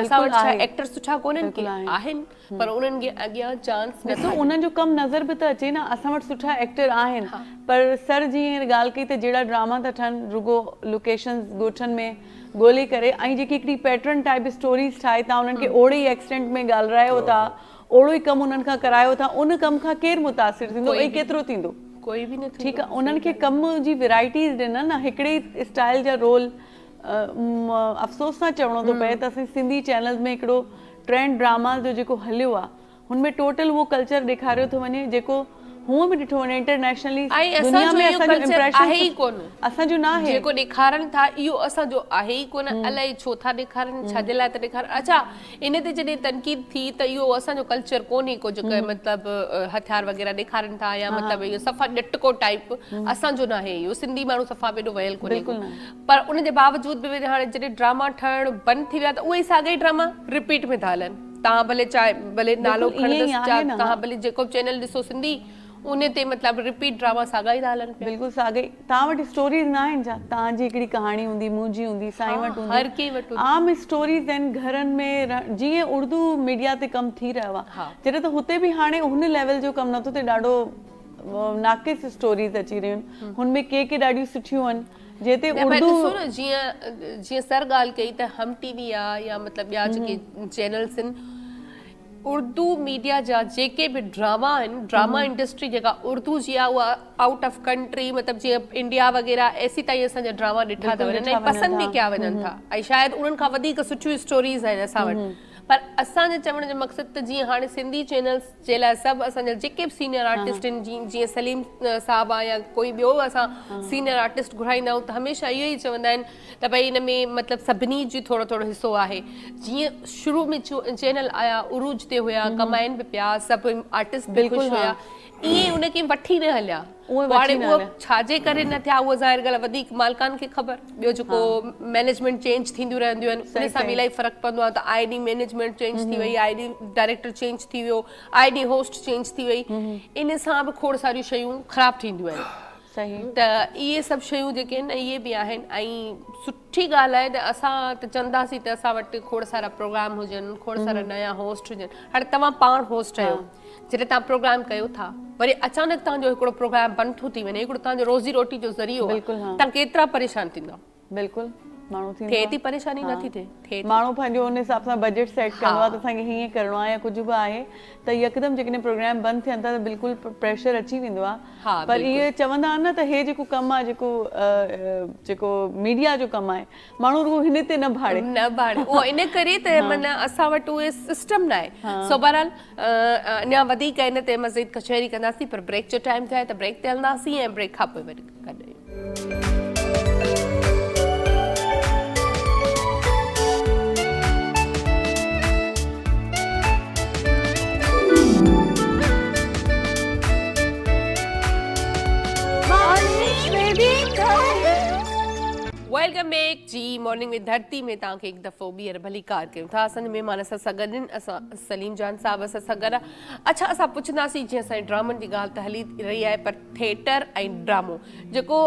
असां वटि छा आहे। एक्टर सुठा कोन्हनि की बिल्कुलु आहिनि पर उन्हनि खे अॻियां चांस ॾिसो उन्हनि जो कमु नज़र बि त अचे न असां वटि सुठा एक्टर आहिनि पर सर जीअं ॻाल्हि कई त जहिड़ा ड्रामा था ठहनि रुगो लोकेशन्स ॻोठनि में ॻोल्हे करे ऐं जेकी हिकिड़ी पैटर्न टाइप स्टोरीज़ ठाहे तव्हां उन्हनि खे ओड़े ई एक्सटेंट में ॻाल्हायो था ओड़ो ई कमु उन्हनि खां करायो था उन कमु खां केरु मुतासिर थींदो ऐं केतिरो थींदो कोई बि न ठीकु आहे उन्हनि खे कम जी वैराइटीज़ ॾिननि न हिकिड़े स्टाइल जा रोल अफ़सोस सां चवणो थो पए त असां सिंधी चैनल्स में हिकिड़ो ट्रेंड ड्रामा जो जेको हलियो आहे हुन में टोटल उहो कल्चर ॾेखारियो थो वञे जेको हूअं बि ॾिठो वञे इंटरनेशनली दुनिया में असांजो इम्प्रेशन आहे ई कोन असांजो न आहे जेको ॾेखारनि था इहो असांजो आहे ई कोन अलाए छो था ॾेखारनि छाजे लाइ था ॾेखारनि अच्छा इन ते जॾहिं तनक़ीद थी त इहो असांजो कल्चर कोन्हे को जेको मतिलबु हथियार वग़ैरह ॾेखारनि था या मतिलबु इहो सफ़ा ॾटको टाइप असांजो न आहे इहो सिंधी माण्हू सफ़ा बि एॾो वयल कोन्हे पर उन जे बावजूद बि हाणे जॾहिं ड्रामा ठहणु बंदि थी विया त उहे ई साॻा ई ड्रामा रिपीट में था हलनि तव्हां भले चाहे भले नालो खणंदसि तव्हां भले जेको चैनल ॾिसो सिंधी उन ते मतिलबु रिपीट ड्रामा साॻा ई था हलनि बिल्कुलु साॻा ई तव्हां वटि स्टोरीज़ न आहिनि छा तव्हांजी हिकिड़ी कहाणी हूंदी मुंहिंजी हूंदी साईं वटि हूंदी हर कंहिं वटि आम स्टोरीज़ आहिनि घरनि में जीअं उर्दू मीडिया ते कमु थी रहियो आहे जॾहिं त हुते बि हाणे हुन लेवल जो कमु नथो थिए ॾाढो नाक़िस स्टोरीज़ अची रहियूं आहिनि हुन में के ॾाढियूं सुठियूं आहिनि जिते उर्दू जीअं सर ॻाल्हि कई त हम टीवी आहे या मतिलबु ॿिया जेके चैनल्स आहिनि उर्दू मीडिया जा जेके बि ड्रामा आहिनि ड्रामा इंडस्ट्री जेका उर्दू जी आहे उहा आउट ऑफ कंट्री मतिलबु जीअं इंडिया वग़ैरह एसी ताईं असांजा ड्रामा ॾिठा था वञनि ऐं पसंदि बि कया वञनि था ऐं शायदि उन्हनि खां वधीक सुठियूं स्टोरीज़ आहिनि असां वटि पर असांजे चवण जो मक़सदु त जीअं हाणे सिंधी चैनल्स जे लाइ सभु असांजा जेके बि सीनियर आर्टिस्ट आहिनि जीअं सलीम साहब आहे या कोई ॿियो असां सीनियर आर्टिस्ट घुराईंदा आहियूं त हमेशह इहो ई चवंदा आहिनि त भई हिन में मतिलबु सभिनी जो थोरो थोरो हिसो आहे जीअं शुरू में चैनल आया उरूज ते हुया कमाइनि बि पिया सभु आर्टिस्ट बिल्कुलु हुया ईअं उनखे वठी न हलिया हाणे उहो छाजे करे न थिया उहो ज़ाहिर ॻाल्हि आहे वधीक मालिकान खे ख़बर ॿियो जेको मैनेजमेंट चेंज थींदियूं रहंदियूं आहिनि उन सां बि इलाही फ़र्क़ु पवंदो आहे त आई डी मैनेजमेंट चेंज थी वई आई डी डायरेक्टर चेंज थी वियो आई डी होस्ट चेंज थी वई इन सां बि खोड़ सारियूं शयूं ख़राबु थींदियूं आहिनि सही त इहे सभु शयूं जेके आहिनि इहे बि आहिनि ऐं सुठी ॻाल्हि आहे त असां त चवंदासीं त असां वटि खोड़ सारा प्रोग्राम हुजनि खोड़ सारा नया होस्ट हुजनि हाणे तव्हां पाण होस्ट आहियो जॾहिं तव्हां प्रोग्राम कयो था वरी अचानक तव्हांजो हिकिड़ो प्रोग्राम बंदि थो थी वञे हिकिड़ो तव्हांजो रोज़ी रोटी जो ज़रियो आहे तव्हां केतिरा परेशान थींदा बिल्कुलु माण्हू थिए थी परेशानी नथी थिए माण्हू पंहिंजो उन हिसाब सां बजट सेट कंदो आहे त असांखे हीअं करिणो आहे या कुझु बि आहे त यकदमि जेकॾहिं प्रोग्राम बंदि थियनि था त बिल्कुलु प्रेशर अची वेंदो आहे पर इहे चवंदा आहिनि न त हे जेको कमु आहे जेको मीडिया जो कमु आहे माण्हू रुगो हिन ते न भाड़े उहो इन करे त माना असां वटि उहे सिस्टम न आहे सो बहरहाल अञा वधीक इन ते मज़ीद कचहरी कंदासीं पर ब्रेक जो टाइम थिए त ब्रेक ते हलंदासीं ऐं ब्रेक खां पोइ वरी गॾु वेलकम बैक जी मॉर्निंग विद धरती में तव्हांखे हिकु दफ़ो ॿीहर भली कार कयूं था असांजे महिमान असां सां गॾु आहिनि असां सलीम जान साहब असां सां गॾु अच्छा असां पुछंदासीं जीअं असांजे ड्रामनि जी ॻाल्हि त हली रही आहे पर थिएटर ऐं ड्रामो जेको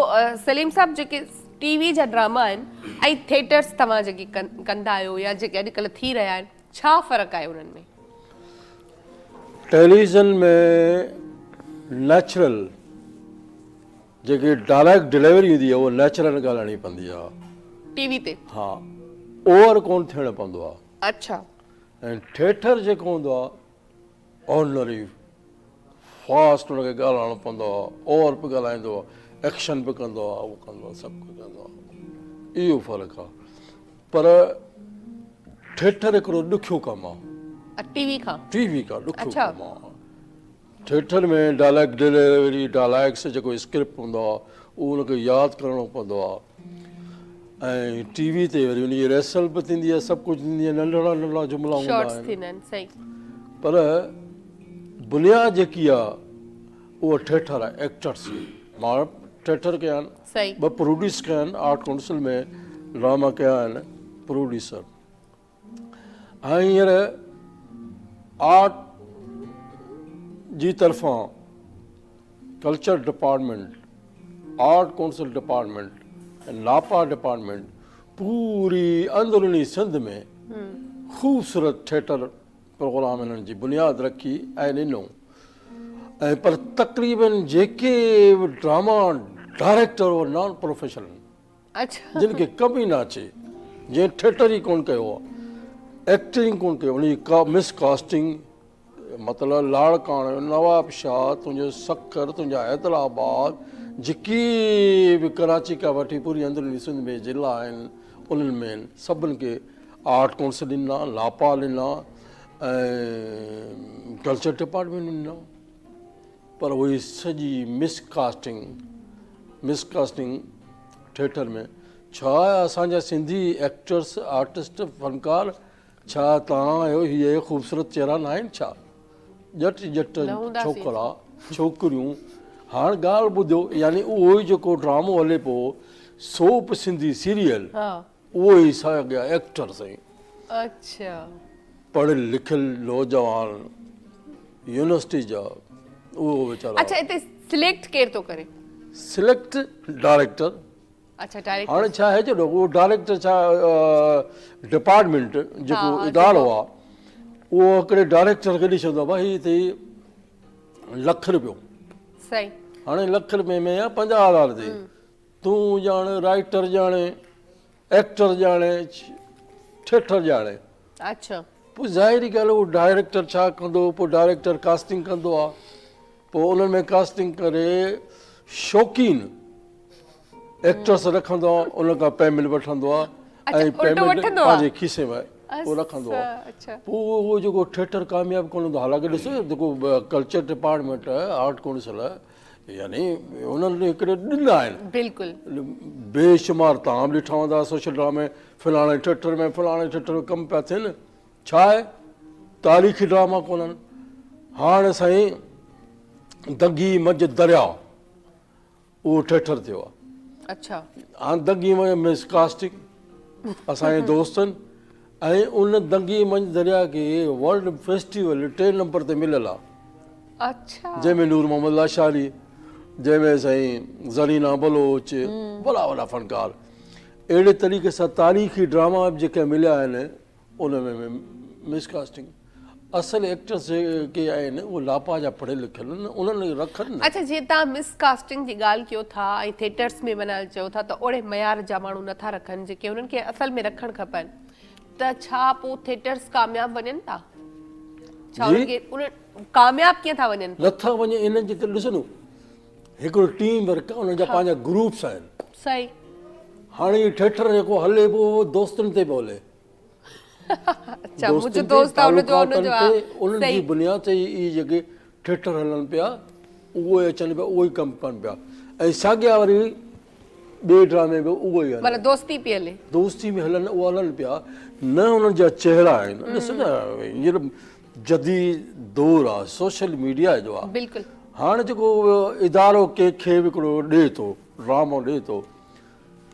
सलीम साहब जेके टीवी जा ड्रामा आहिनि ऐं थिएटर्स तव्हां जेके कंदा आहियो या जेके अॼुकल्ह थी रहिया आहिनि छा फ़र्क़ु आहे उन्हनि में टेलीविज़न में नेचुरल जेकी डायरेक्ट डिलीवरी हूंदी आहे उहा नेचुरल ॻाल्हाइणी पवंदी आहे टीवी ते हा ओवर कोन थियणो पवंदो आहे अच्छा ऐं थिएटर जेको हूंदो आहे ऑर्डिनरी फास्ट हुनखे ॻाल्हाइणो पवंदो आहे ओवर बि ॻाल्हाईंदो आहे एक्शन बि कंदो आहे उहो कंदो आहे सभु कुझु कंदो आहे इहो फ़र्क़ु आहे पर थिएटर हिकिड़ो ॾुखियो कमु आहे टीवी खां ॾुखियो कमु आहे थिएटर में डायलॉग डिलीवरी डायलॉग्स जेको स्क्रिप्ट हूंदो आहे उहो उनखे यादि करिणो पवंदो आहे ऐं टीवी ते वरी उनजी रिहर्सल बि थींदी आहे सभु कुझु थींदी आहे नंढड़ा नंढड़ा जुमिला हूंदा शॉर्ट्स आहिनि थींदा आहिनि सही पर बुनियादु जेकी आहे उहा थिएटर आहे एक्टर्स मां थिएटर कया आहिनि सही ॿ प्रोड्यूस कया आहिनि आर्ट काउंसिल में ड्रामा कया आहिनि प्रोड्यूसर ऐं हींअर आर्ट जी तरफ़ां culture department art council department ऐं लापा डिपार्टमेंट पूरी अंदरूनी सिंध में ख़ूबसूरत थिएटर प्रोग्राम हिननि जी बुनियादु रखी ऐं ॾिनो ऐं पर तक़रीबन जेके बि ड्रामा डायरेक्टर और नॉन प्रोफेशनल अच्छा जिन खे कमु ई न अचे जंहिं थिएटर ई कोन कयो आहे एक्टिंग कोन कयो उनजी मिस कास्टिंग मतिलबु लाड़काण नवाब शाह तुंहिंजो सखर तुंहिंजा हैदराबाद जेकी बि कराची खां वठी पूरी अंदरूनी सिंध में ज़िला आहिनि उन्हनि में सभिनि खे आर्ट काउंसिल ॾिना लापा ॾिना ऐं कल्चर डिपार्टमेंट ॾिना पर उहे सॼी मिसकास्टिंग थिएटर में छा असांजा सिंधी एक्टर्स आर्टिस्ट फनकार छा तव्हां आहियो हीअ ख़ूबसूरत चहिरा न आहिनि छा ॼट न हूंदासीं। छोकिरा छोकिरियूं हाणे ॻाल्हि ॿुधो यानी उहो ई जेको ड्रामो हले पियो सोप सिंधी सीरियल हा उहो ई साॻिया एक्टर साईं अच्छा पढ़ियल लिखियल नौजवान यूनिवर्सिटी जा उहो वीचारा अच्छा हिते सिलेक्ट केरु थो करे सिलेक्ट डायरेक्टर अच्छा डायरेक्ट हाणे छा आहे जॾो उहो डायरेक्टर छा डिपार्टमेंट जेको इदारो आहे उहो हिकिड़े डायरेक्टर खे ॾेई छॾींदो आहे भाई हिते लख रुपियो सही हाणे लख रुपए में या 50,000 ते तूं ॼाण राइटर ॼाणे एक्टर ॼाणे थिएटर ॼाणे अच्छा पोइ ज़ाहिरी ॻाल्हि उहो डायरेक्टर छा कंदो पोइ डायरेक्टर कास्टिंग कंदो आहे पोइ उन्हनि में कास्टिंग करे शौक़ीन एक्टर्स रखंदो आहे उन खां पेमेंट वठंदो आहे अच्छा, ऐं उल्टो पेमेंट वठंदो आहे? पंहिंजे खीसे में उहो रखंदो आहे अच्छा पोइ उहो जेको थिएटर कामयाबु कोन हूंदो हालांकि ॾिसो जेको कल्चर डिपार्टमेंट आहे आर्ट काउंसिल आहे यानी उन्हनि हिकिड़े ॾिना आहिनि बिल्कुलु बेशुमार तव्हां बि ॾिठा हूंदा सोशल मीडिया में फलाणे थिएटर में कमु पिया थियनि छा आहे तारीख़ी ड्रामा कोन्हनि हाणे साईं दगी मझ दरिया उहो थिएटर थियो आहे अच्छा हाणे दगी मझ मिस कास्टिंग असांजे दोस्तनि ऐं उन दगी मंझ दरिया खे वर्ल्ड फेस्टिवल 3 नंबर ते मिलियल आहे अच्छा जंहिंमें नूर मोहम्मद लाशारी जंहिंमें साईं ज़रीना बलोच वॾा वॾा फ़नकार अहिड़े तरीक़े सां तारीख़ी ड्रामा जेके मिलिया आहिनि उन में मिसकास्टिंग असल एक्टर्स जेके आहिनि उहे लापा जा पढ़ियल लिखियल आहिनि उन्हनि रखनि न अच्छा जीअं तव्हां मिस कास्टिंग जी ॻाल्हि कयो था ऐं थिएटर्स में माना चयो था त ओड़े मयार जा माण्हू नथा रखनि जेके उन्हनि खे असल में रखणु खपनि त छा पोइ थिएटर्स कामयाबु वञनि था छा जी? उन्हनि खे उन कामयाबु कीअं था वञनि नथा वञे इन्हनि जे त ॾिसो न हिकिड़ो टीम वर्क आहे उन्हनि जा पंहिंजा ग्रुप्स आहिनि सही हाणे इहो थिएटर जेको हले पियो उहो दोस्तनि ते पियो हले अच्छा मुंहिंजो दोस्त आहे उनजो तालुकातनि हा, ते उन्हनि जी सही बुनियाद ते इहे जेके थिएटर हलनि पिया उहे अचनि पिया उहो ई कमु कनि पिया ऐं साॻिया वरी ॿिए ड्रामे में उहो ई हले माना दोस्ती पई हले दोस्ती में हलनि उहे हलनि पिया न उन्हनि जा चहिरा आहिनि ॾिस न हींअर जदीद दौरु आहे सोशल मीडिया जो आहे बिल्कुलु हाणे जेको इदारो कंहिंखे बि हिकिड़ो ॾिए थो ड्रामो ॾिए थो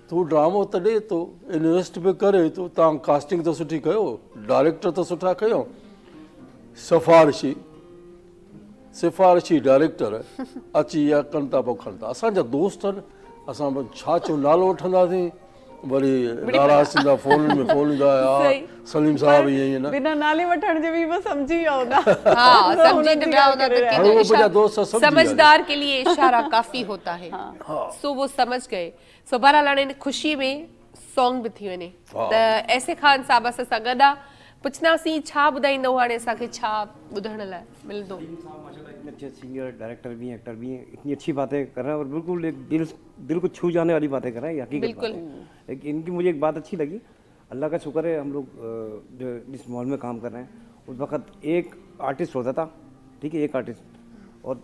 तूं ड्रामो त ॾिए थो इन्वेस्ट बि करे थो तव्हां कास्टिंग त सुठी कयो डायरेक्टर त सुठा कयो सिफ़ारिशी डायरेक्टर अची या कनि था पोइ खनि था असांजा दोस्त आहिनि असां छा चऊं नालो वठंदासीं वरी नाराज़ थींदा फोन में फोन ईंदा हा सही। सलीम साहब ईअं न बिना नाले वठण जे बि समझी विया हूंदा हाँ समझी तो गया होगा तो हाँ, वो इशारा- बड़ा दोस्त है, समझ समझदार के लिए इशारा काफी होता है सो वो समझ गए सो बहरहाल हाणे इन ख़ुशी में सॉन्ग भी थी वञे हाँ। त ऐसे खान साहब असां सां गॾु आहे पुछंदासीं छा ॿुधाईंदो हाणे असांखे छा ॿुधण लाइ मिलंदो इतने अच्छे सिंगर डायरेक्टर भी हैं एक्टर भी हैं इतनी अच्छी बातें कर रहे हैं और बिल्कुल एक दिल को छू जाने वाली बातें कर रहे हैं ये हकीकत बिल्कुल। बात है। इनकी मुझे एक बात अच्छी लगी अल्लाह का शुक्र है हम लोग जो इस मॉल में काम कर रहे हैं उस वक्त एक आर्टिस्ट होता था ठीक है एक आर्टिस्ट और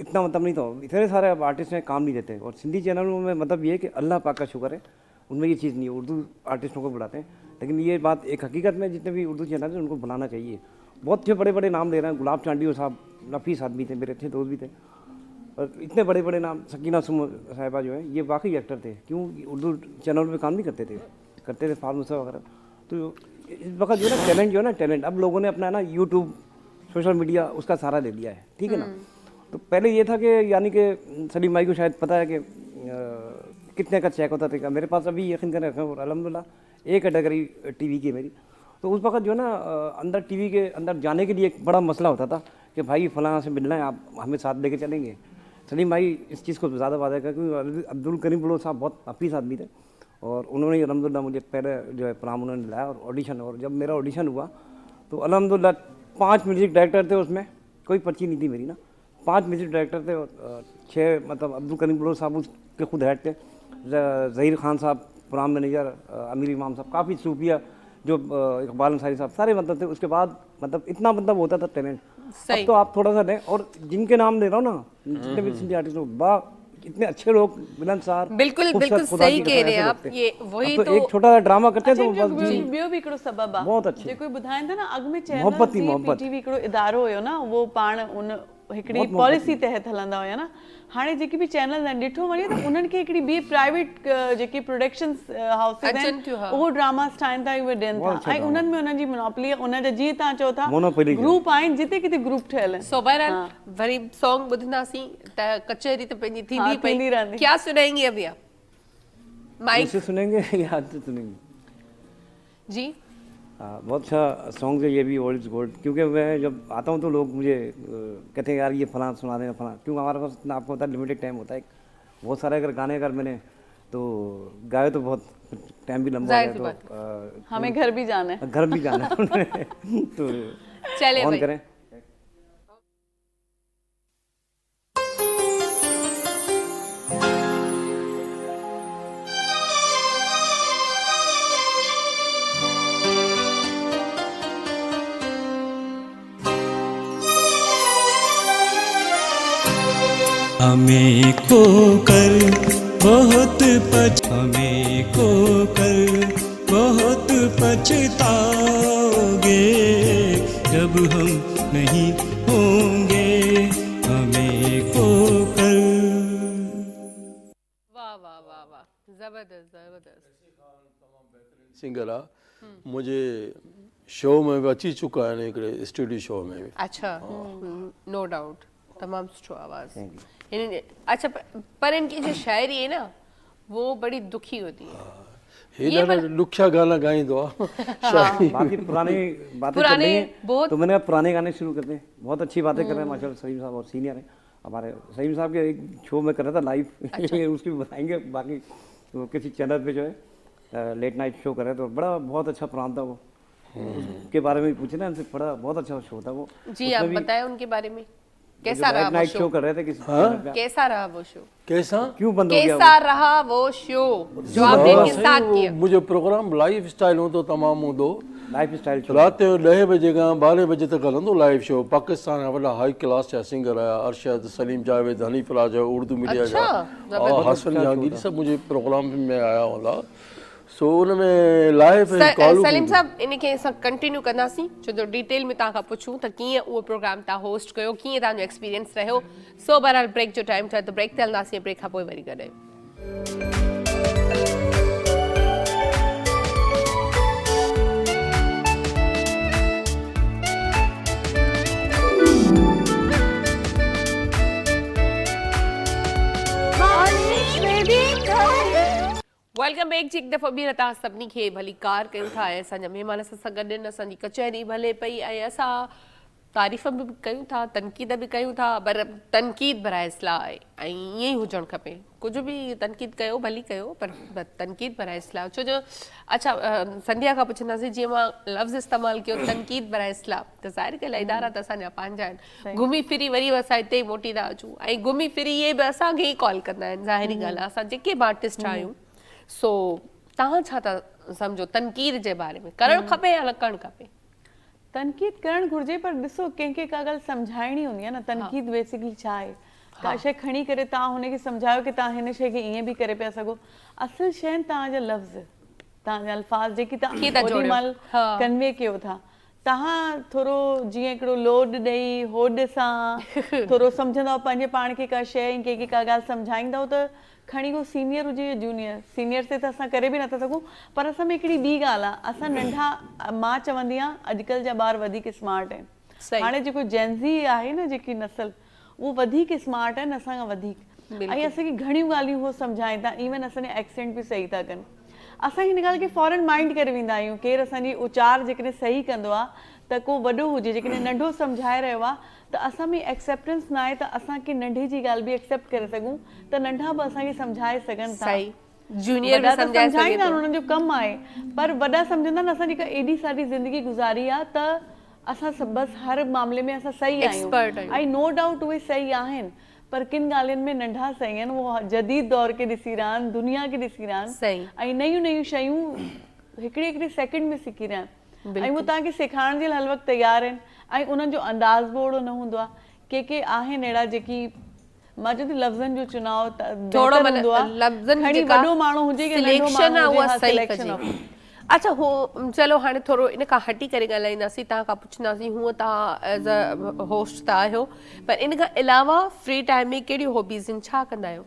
इतना मतलब नहीं था, इतने सारे अब आर्टिस्ट हैं काम नहीं देते। और सिंधी चैनलों में मतलब ये है कि अल्लाह पाक का शुक्र है उनमें ये चीज़ नहीं है, उर्दू आर्टिस्टों को बुलाते हैं। लेकिन ये बात एक हकीकत में जितने भी उर्दू चैनल हैं उनको बुलाना चाहिए। बहुत से बड़े बड़े नाम ले रहे हैं, गुलाब चांडी साहब नफीस आदमी थे, मेरे अच्छे दोस्त भी थे, और इतने बड़े बड़े नाम, सकीना साहिबा जो है ये वाकई एक्टर थे, क्यों उर्दू चैनल में काम नहीं करते थे फार्म मुसा वगैरह। तो इस वक्त जो है ना टैलेंट, जो है ना टैलेंट, अब लोगों ने अपना ना यूट्यूब सोशल मीडिया उसका सहारा ले लिया है, ठीक है ना। तो पहले ये था कि यानी कि सलीम भाई को शायद पता है कि कितने का चेक होता था। मेरे पास अभी यकीन कर रखा है, और अल्हम्दुलिल्लाह एक कैटेगरी टीवी की मेरी। तो उस वक्त जो है ना अंदर टीवी के अंदर जाने के लिए एक बड़ा मसला होता था कि भाई फलां से मिलना है, आप हमें साथ लेके चलेंगे। सलीम भाई इस चीज़ को ज़्यादा वादा कर, क्योंकि अब्दुल करीम बुलो साहब बहुत हफीज़ आदमी थे, और उन्होंने अल्हम्दुलिल्लाह मुझे पहले जो है प्रोग्राम उन्होंने लाया और ऑडिशन। और जब मेरा ऑडिशन हुआ तो अल्हम्दुलिल्लाह 5 म्यूज़िक डायरेक्टर थे उसमें, कोई पर्ची नहीं थी मेरी ना, 5 म्यूज़िक डायरेक्टर थे, और 6 मतलब अब्दुल करीम बुलो साहब उसके खुद हेड थे, ज़हीर खान साहब प्रोग्राम मैनेजर, अमीर इमाम साहब, काफ़ी सूफिया जो इकबाल अंसारी साहब, सारे मतलब थे। उसके बाद मतलब इतना मतलब होता था टैलेंट। अब तो आप थोड़ा सा दें, और जिनके नाम ले रहा हूँ ना, जितने भी सिंधी आर्टिस्ट हो, वाह इतने अच्छे लोग, मिलन सार, बिल्कुल बिल्कुल सही कह रहे हैं आप। ये वही तो एक छोटा सा ड्रामा करते हैं तो अच्छा, बस जी ॿियो बि हिकिड़ो सबबु आहे बहुत अच्छे। जेको ॿुधाइनि था न, अॻु में मोहब्बत ही चैनल मोहब्बत। पीटीवी हिकिड़ो इदारो हुयो न, उहो पाण उन हिकिड़ी पॉलिसी तहत हलंदा हुया न। हाणे जेके बि चैनल आहिनि, ॾिठो वञे त उन्हनि खे हिकिड़ी ॿी प्राइवेट जेकी प्रोडक्शन हाउसिस आहिनि उहो ड्रामास ठाहिनि था, उहे ॾियनि था, ऐं उन्हनि में उन्हनि जी मोनोपोली, उनजा जीअं तव्हां चओ था Monopoly ग्रुप आहिनि, जिते किथे ग्रुप ठहियल आहिनि। सो बहरहाल वरी सॉन्ग ॿुधंदासीं त कचहरी त पंहिंजी थींदी थींदी पई। रहंदी। क्या सुनाएंगे अभी आप? माइक इसे सुनेंगे या हाथ से सुनेंगे? जी। हाँ, बहुत अच्छा सॉन्ग है ये भी, ओल्ड इज गोल्ड। क्योंकि मैं जब आता हूँ तो लोग मुझे कहते हैं यार ये फलां सुना देना फलां, क्योंकि हमारे पास इतना आपको पता है लिमिटेड टाइम होता है। बहुत सारे अगर गाने अगर मैंने तो गाए तो बहुत टाइम भी लंबा है, तो हमें घर भी जाना है, घर भी जाना है तो चले ऑन भाई। करें। हमें को कर बहुत हमें को कर बहुत पछताओगे जब हम नहीं होंगे, हमें को कर। वाह वाह वाह वाह, जबरदस्त जबरदस्त। सिंगर आहे, मुंहिंजे शो में बि अची चुका आहिनि, हिकिड़े स्टूडियो शो में बि। अच्छा, नो डाउट, तमाम सुठो आवाज़। अच्छा, पर इनकी जो शायरी है ना वो बड़ी दुखी होती है। हे ॾाढा ॾुखिया गाना गाईंदो आहे। बाकी पुराने बातें चल पुराने रही हैं, बहुत- तो मैंने कहा पुराने गाने शुरू करते हैं। बहुत अच्छी बातें कर रहे हैं माशाल्लाह सलीम साहब, और सीनियर हैं हमारे। सलीम साहब के एक शो में कर रहा था लाइव उसकी भी बताएंगे। बाकी तो किसी चैनल पे जो है लेट नाइट शो कर रहे थे, तो बड़ा बहुत अच्छा प्रोग्राम था वो, उसके बारे में पूछे ना उनसे, बड़ा बहुत अच्छा शो था वो। जी, आप बताएं उनके बारे में, कैसा रहा वो नाइट शो? शो कर रहे थे किसी चैनल पे। कैसा रहा वो शो? कैसा? क्यों बंद हो गया कैसा रहा वो शो जो आपने इनके साथ किया? मुंहिंजो प्रोग्राम लाइफ स्टाइल हूंदो तमामु हूंदो, लाइफ स्टाइल शो? राति जो 10 बजे खां 12 बजे तक हलंदो लाइव शो। पाकिस्तान जा वॾा हाई क्लास जा सिंगर आया, अरशद, सलीम जावेद, हनीफ राज, उर्दू मीडिया जा, और हसन जहांगीर सभु मुंहिंजे प्रोग्राम में आया हूंदा। सो उन में लाइव सलीम साहब इनखे असां कंटिन्यू कंदासीं, छो जो डिटेल में तव्हां खां पुछूं त कीअं उहो प्रोग्राम तव्हां होस्ट कयो, कीअं तव्हांजो एक्सपीरियंस रहियो। सो बहरहाल ब्रेक जो टाइम थियो त ब्रेक ते हलंदासीं, ब्रेक खां पोइ वरी गॾु। वेलकम बैक जी। एक दफ़ो ॿीहर तव्हां सभिनी खे भली कार कयूं था, ऐं असांजा महिमान सां गॾु आहिनि, असांजी कचहरी भले पई, ऐं असां तारीफ़ बि कयूं था, तनक़ीद बि कयूं था, पर तनक़ीद बराए इस्लाह आहे, ऐं ईअं ई हुजणु खपे। कुझु बि तनक़ीद कयो भली कयो, पर तनक़ीद बराए इस्लाह। छो जो अच्छा संध्या खां पुछंदासीं, जीअं मां लफ़्ज़ इस्तेमालु कयो तनक़ीद बराए इस्लाह, त ज़ाहिर ॻाल्हि आहे इदारा त असांजा पंहिंजा आहिनि। घुमी फिरी वरी असां हिते ई मोटी था अचूं, ऐं घुमी फिरी इहे बि असांखे ई कॉल कंदा आहिनि। ज़ाहिरी ॻाल्हि आहे, असां जेके बि आर्टिस्ट आहियूं। सो तव्हां छा था सम्झो तनक़ीद जे बारे में, करणु खपे या न करणु खपे? तनक़ीद करणु घुरिजे, पर ॾिसो कंहिंखे का ॻाल्हि सम्झाइणी हूंदी आहे न। तनक़ीद बेसिकली छा आहे? का शइ खणी करे तव्हां हुनखे सम्झायो की तव्हां हिन शइ खे ईअं बि करे पिया सघो। असुल शइ तव्हांजा लफ़्ज़, तव्हांजा अल्फाज़ जेकी तव्हां ओॾी महिल कन्वे कयो था। तव्हां थोरो जीअं हिकिड़ो लोड ॾेई होॾ सां थोरो सम्झंदव पंहिंजे पाण खे का शइ, कंहिंखे का ॻाल्हि सम्झाईंदव त खणी को सीनियर हुजे या जूनियर, सीनियर ते त असां करे बि नथा सघूं। पर असां में हिकिड़ी ॿी ॻाल्हि आहे, असां नंढा, मां चवंदी आहियां अॼुकल्ह जा ॿार वधीक स्मार्ट आहिनि। हाणे जेको जेनज़ी आहे न, जेकी नस्ल, उहो वधीक स्मार्ट आहिनि असांखां वधीक। ऐं असांखे घणियूं ॻाल्हियूं उहो सम्झाइनि था, इवन असांजा एक्सेंट बि सही था कनि। असां हिन ॻाल्हि खे फॉरन माइंड करे वेंदा आहियूं। केरु असांजी उचार जेकॾहिं सही कंदो आहे त को वॾो हुजे, जेकॾहिं नंढो सम्झाए रहियो आहे त असां में एक्सेप्टेंस न आहे त असांखे नंढे जी ॻाल्हि बि एक्सेप्ट करे सघूं त नंढा बि असांखे सम्झाए सघनि था। जूनियर बि सम्झाईंदा आहिनि, उन्हनि जो कमु आहे। पर वॾा सम्झंदा आहिनि असां जेका एॾी सारी ज़िंदगी गुज़ारी आहे त असां बसि हर मामले में असां सही आहियूं। ऐं नो डाउट उहे सही आहिनि, पर किन ॻाल्हियुनि में नंढा सही आहिनि। उहो जदीद दौर खे ॾिसी रहिया आहिनि, दुनिया खे ॾिसी रहिया आहिनि, ऐं नयूं नयूं शयूं हिकिड़े सेकेंड में सिखी रहिया आहिनि। ऐं उहो तव्हांखे सेखारण जे लाइ हर वक़्तु तयारु आहिनि। ऐं उन्हनि जो अंदाज़ बि ओड़ो न हूंदो आहे। के आहिनि अहिड़ा जेकी, मां चवां थी लफ़्ज़नि जो चुनाव हूंदो आहे, वॾो माण्हू हुजे की नंढो माण्हू हुजे, सिलेक्शन ऑफ। अच्छा, हो चलो हाणे थोरो इन खां हटी करे ॻाल्हाईंदासीं, तव्हां खां पुछंदासीं। हूअं तव्हां एज़ अ होस्ट त आहियो, पर इन खां अलावा फ्री टाइम में कहिड़ियूं हॉबीज़ आहिनि, छा कंदा आहियो?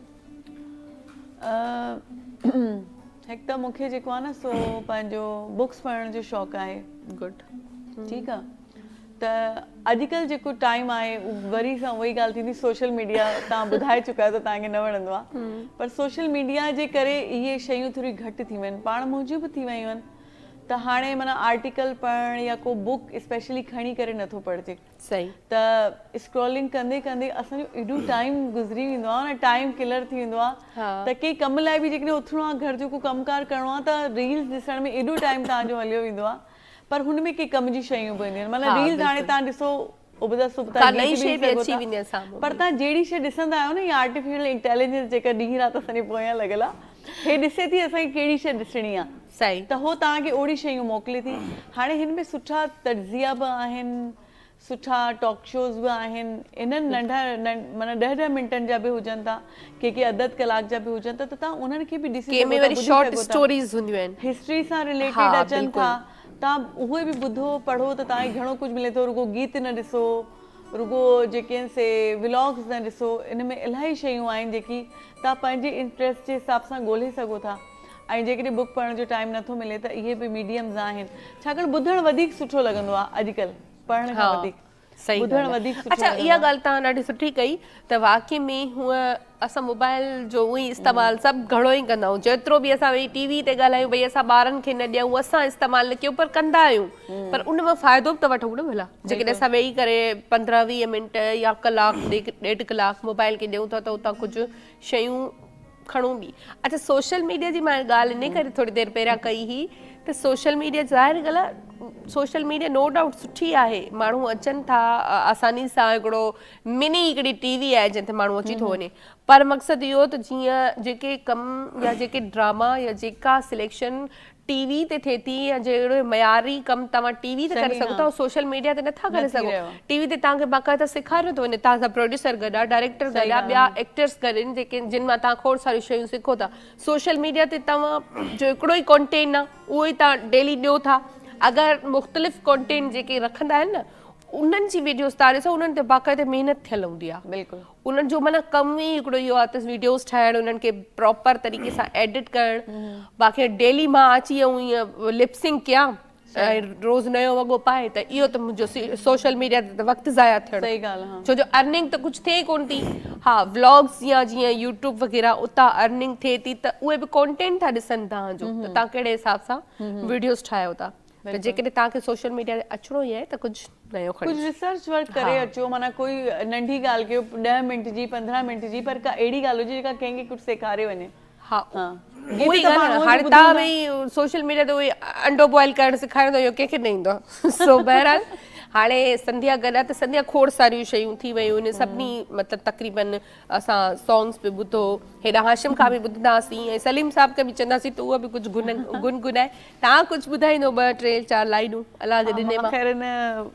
हिकु त मूंखे जेको आहे न सो पंहिंजो बुक्स पढ़ण जो शौक़ु आहे। गुड, ठीकु आहे। त अॼुकल्ह जेको टाइम आहे वरी सां उहा ई ॻाल्हि थींदी, सोशल मीडिया तव्हां ॿुधाए चुका आहियो त तव्हांखे न वणंदो आहे। पर सोशल मीडिया जे करे इहे शयूं थोरी घटि थी वियूं आहिनि, पाण मुंहिंजियूं बि थी वियूं आहिनि। त हाणे माना आर्टिकल पढ़णु या को बुक स्पेशली खणी करे नथो पढ़जे। सही। त स्क्रॉलिंग कंदे कंदे असांजो एॾो टाइम गुज़री वेंदो आहे न, टाइम किलर थी वेंदो आहे। त कंहिं कम लाइ बि जेकॾहिं उथिणो आहे, घर जो को कमकार करिणो आहे, त रील्स ॾिसण में एॾो टाइम तव्हांजो हलियो वेंदो आहे। पर हुन में कंहिं कम जी शयूं बि ईंदियूं आहिनि। माना रील्स हाणे तव्हां ॾिसो उबदा सुबदा पर तव्हां जहिड़ी शइ ॾिसंदा आहियो न, या आर्टिफिशियल इंटेलिजेंस जेका ॾींहुं राति असांजे पोयां लॻल आहे, हे ॾिसे थी असांखे कहिड़ी शइ ॾिसणी आहे। सही। त हो तव्हांखे ओड़ी शयूं मोकिले थी। हाणे हिन में सुठा तर्ज़िया बि आहिनि, सुठा टॉक शोज़ बि आहिनि। इन्हनि नंढा माना 10-10 मिंटनि जा बि हुजनि था, के अधु कलाक जा बि हुजनि था, त तव्हां उन्हनि खे बि ॾिसी सघो था। हिस्ट्री सां रिलेटेड अचनि था, तव्हां उहे बि ॿुधो पढ़ो त तव्हांखे घणो कुझु मिले थो। रुगो गीत न ॾिसो, रुगो जेके आहिनि से व्लॉग्स न ॾिसो। इन में इलाही शयूं आहिनि जेकी तव्हां पंहिंजे इंट्रस्ट जे हिसाब सां ॻोल्हे सघो था। ऐं जेकॾहिं बुक पढ़ण जो टाइम नथो मिले त इहे बि मीडियम्स आहिनि, छाकाणि ॿुधणु वधीक सुठो लॻंदो आहे अॼुकल्ह पढ़ण खां वधीक। ॿुधणु वधीक सुठो। अच्छा, इहा ॻाल्हि तव्हां ॾाढी सुठी कई त वाक़ई में हूअं असां मोबाइल जो उहो ई इस्तेमालु सभु घणो ई कंदा आहियूं। जेतिरो बि असां वेही टीवी ते ॻाल्हायूं, भई असां ॿारनि खे न ॾियूं, असां इस्तेमालु न कयूं, पर कंदा आहियूं। पर उन मां फ़ाइदो बि त वठूं न भला। जेकॾहिं असां वेही करे 15-20 मिंट या कलाक, 1.5 कलाक मोबाइल खे ॾियूं था त उतां कुझु शयूं खणूं बि। अच्छा, सोशल मीडिया जी मां ॻाल्हि इन करे थोरी देरि पहिरियां कई हुई त सोशल मीडिया ज़ाहिर ॻाल्हि आहे, सोशल मीडिया नो डाउट सुठी आहे। माण्हू अचनि था आसानी सां, हिकिड़ो मिनी हिकिड़ी टीवी आहे जंहिं ते माण्हू अची थो वञे। पर मक़सदु इहो त जीअं जेके कम या जेके ड्रामा या जेका सिलेक्शन टीवी ते थिए थी, या जहिड़ो मयारी कमु तव्हां टीवी ते करे सघो था, सोशल मीडिया ते नथा करे सघो। टीवी ते तव्हांखे बाक़ाइदा सेखारियो थो वञे, तव्हां सां प्रोड्यूसर गॾु, डायरेक्टर गॾु, ॿिया एक्टर्स गॾु, जेके जिन मां तव्हां खोड़ सारियूं शयूं सिखो था। सोशल मीडिया ते तव्हां जो हिकिड़ो ई कॉन्टेंट आहे उहो ई तव्हां डेली ॾियो था। अगरि मुख़्तलिफ़ कॉन्टेंट जेके रखंदा आहिनि न, उन्हनि जी वीडियोस तव्हां ॾिसो, उन्हनि ते बाक़ाइदा महिनत थियल हूंदी आहे। बिल्कुलु। उन्हनि जो माना कमु ई हिकिड़ो इहो आहे त वीडियोस ठाहिणु, उन्हनि खे प्रॉपर तरीक़े सां एडिट करणु। बाक़ी डेली मां अची ऐं ईअं लिपसिंग कयां ऐं रोज़ नयो वॻो पाए, त इहो त मुंहिंजो सोशल मीडिया ते त वक़्तु ज़ाया थियणु। सही ॻाल्हि आहे। छो जो अर्निंग त कुझु थिए कोन थी। हा, व्लॉग्स या जीअं यूट्यूब वग़ैरह उतां अर्निंग थिए थी, त उहे बि कॉन्टेंट था ॾिसनि तव्हांजो, त तव्हां कहिड़े हिसाब सां वीडियोस ठाहियो था। त जेकॾहिं तव्हांखे सोशल मीडिया ते अचिणो ई आहे त कुझु नयो खणो, कुझु रिसर्च वर्क करे अचो। माना कोई नंढी ॻाल्हि कयो 10 मिंट जी, 15 मिंट जी, पर का अहिड़ी ॻाल्हि हुजे जेका कंहिंखे कुझु सेखारे वञे। हा, उहोई हाणे तव्हां भई सोशल मीडिया ते उहे अंडो बॉइल करणु सेखारींदो, इहो कंहिंखे न ईंदो आहे। सो बहरहाल हाणे संध्या गॾु आहे त संध्या खोड़ सारियूं शयूं थी वियूं आहिनि सभिनी मतिलबु तक़रीबन असां सॉन्ग्स बि ॿुधो हेॾा हाशिम खां बि ॿुधंदासीं ऐं सलीम साहब खे बि चवंदासीं त उहा बि कुझु गुनगुनाए तव्हां कुझु ॿुधाईंदो 2 3 4 लाइनूं अलाह जे ॾिने मां ख़ैर न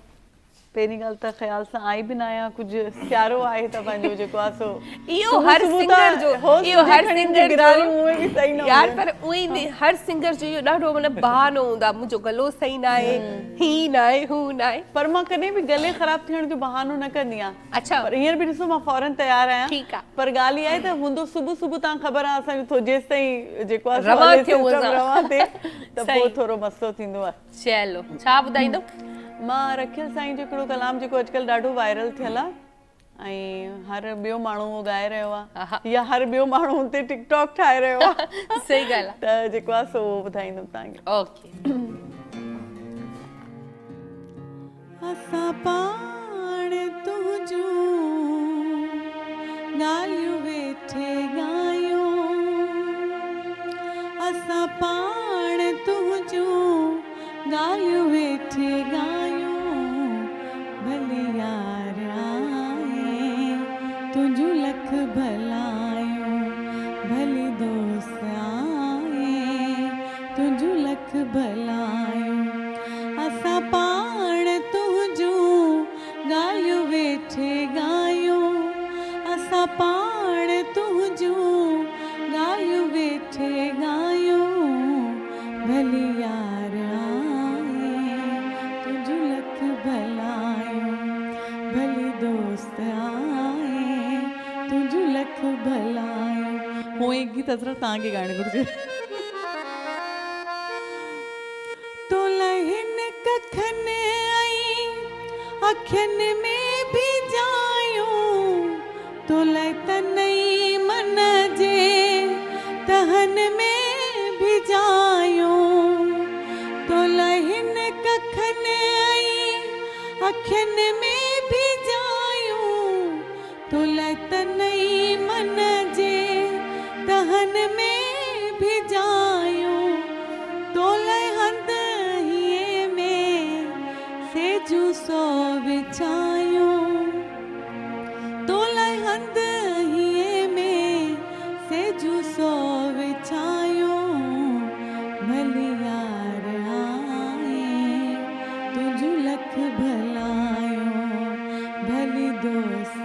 पहिरीं ॻाल्हि त ख़्याल सां आई बि न आहियां कुझु सियारो आहे त पंहिंजो जेको आहे सो इहो हर सिंगर जो इहो हर सिंगर जो यार पर उहे बि हर सिंगर जो इहो ॾाढो मतिलबु बहानो हूंदो मुंहिंजो गलो सही न आहे ही न आहे हू न आहे पर मां कॾहिं बि गले ख़राब थियण जो बहानो न कंदी आहियां अच्छा पर हींअर बि ॾिसो मां फौरन तयार आहियां ठीकु आहे पर ॻाल्हि इहा आहे त हूंदो सुबुह तव्हां ख़बर आहे असांजो जेसि ताईं जेको आहे रवां थियो रवां थिए त पोइ थोरो मसलो थींदो आहे चलो छा ॿुधाईंदो मां रखियल साईं जो हिकिड़ो कलाम जेको अॼुकल्ह ॾाढो वायरल थियल आहे ऐं हर ॿियो माण्हू उहो ॻाए रहियो आहे या हर ॿियो माण्हू हुते टिकटॉक ठाहे रहियो आहे सही ॻाल्हि आहे त जेको आहे सो उहो ॿुधाईंदमि तव्हांखे ओके असां पाण तुंहिंजूं ॻाल्हियूं वेठे ॻायूं असां पाण तुंहिंजूं ॻाल्हियूं वेठे ॻायूं भली यार आए तुंहिंजूं लख भलायूं भली दोस्त आए तुंहिंजूं लख भलायूं असां पाण तुंहिंजूं ॻाल्हियूं वेठे ॻायूं असां पाण तुंहिंजूं ॻाल्हियूं वेठे ॻायूं भली यार दोस्त आए तुंहिंजूं लख भलायूं हो एक गीत अजरा तव्हांखे ॻाइणु घुरिजे तो लहिन कखनि ऐं अखियुनि में बि जायूं तो लह तनई मन जे तहन में बि जायूं तो लहिन कखनि ऐं अखियुनि में तो लतनई मन जे तहन में भी जायूं तो लहंद हिए में सेजू सो विछायूं तो लहंद हिए में सेजू सो विछायूं भली यार आए तुंहिंजूं लख भलायूं भली दोस्त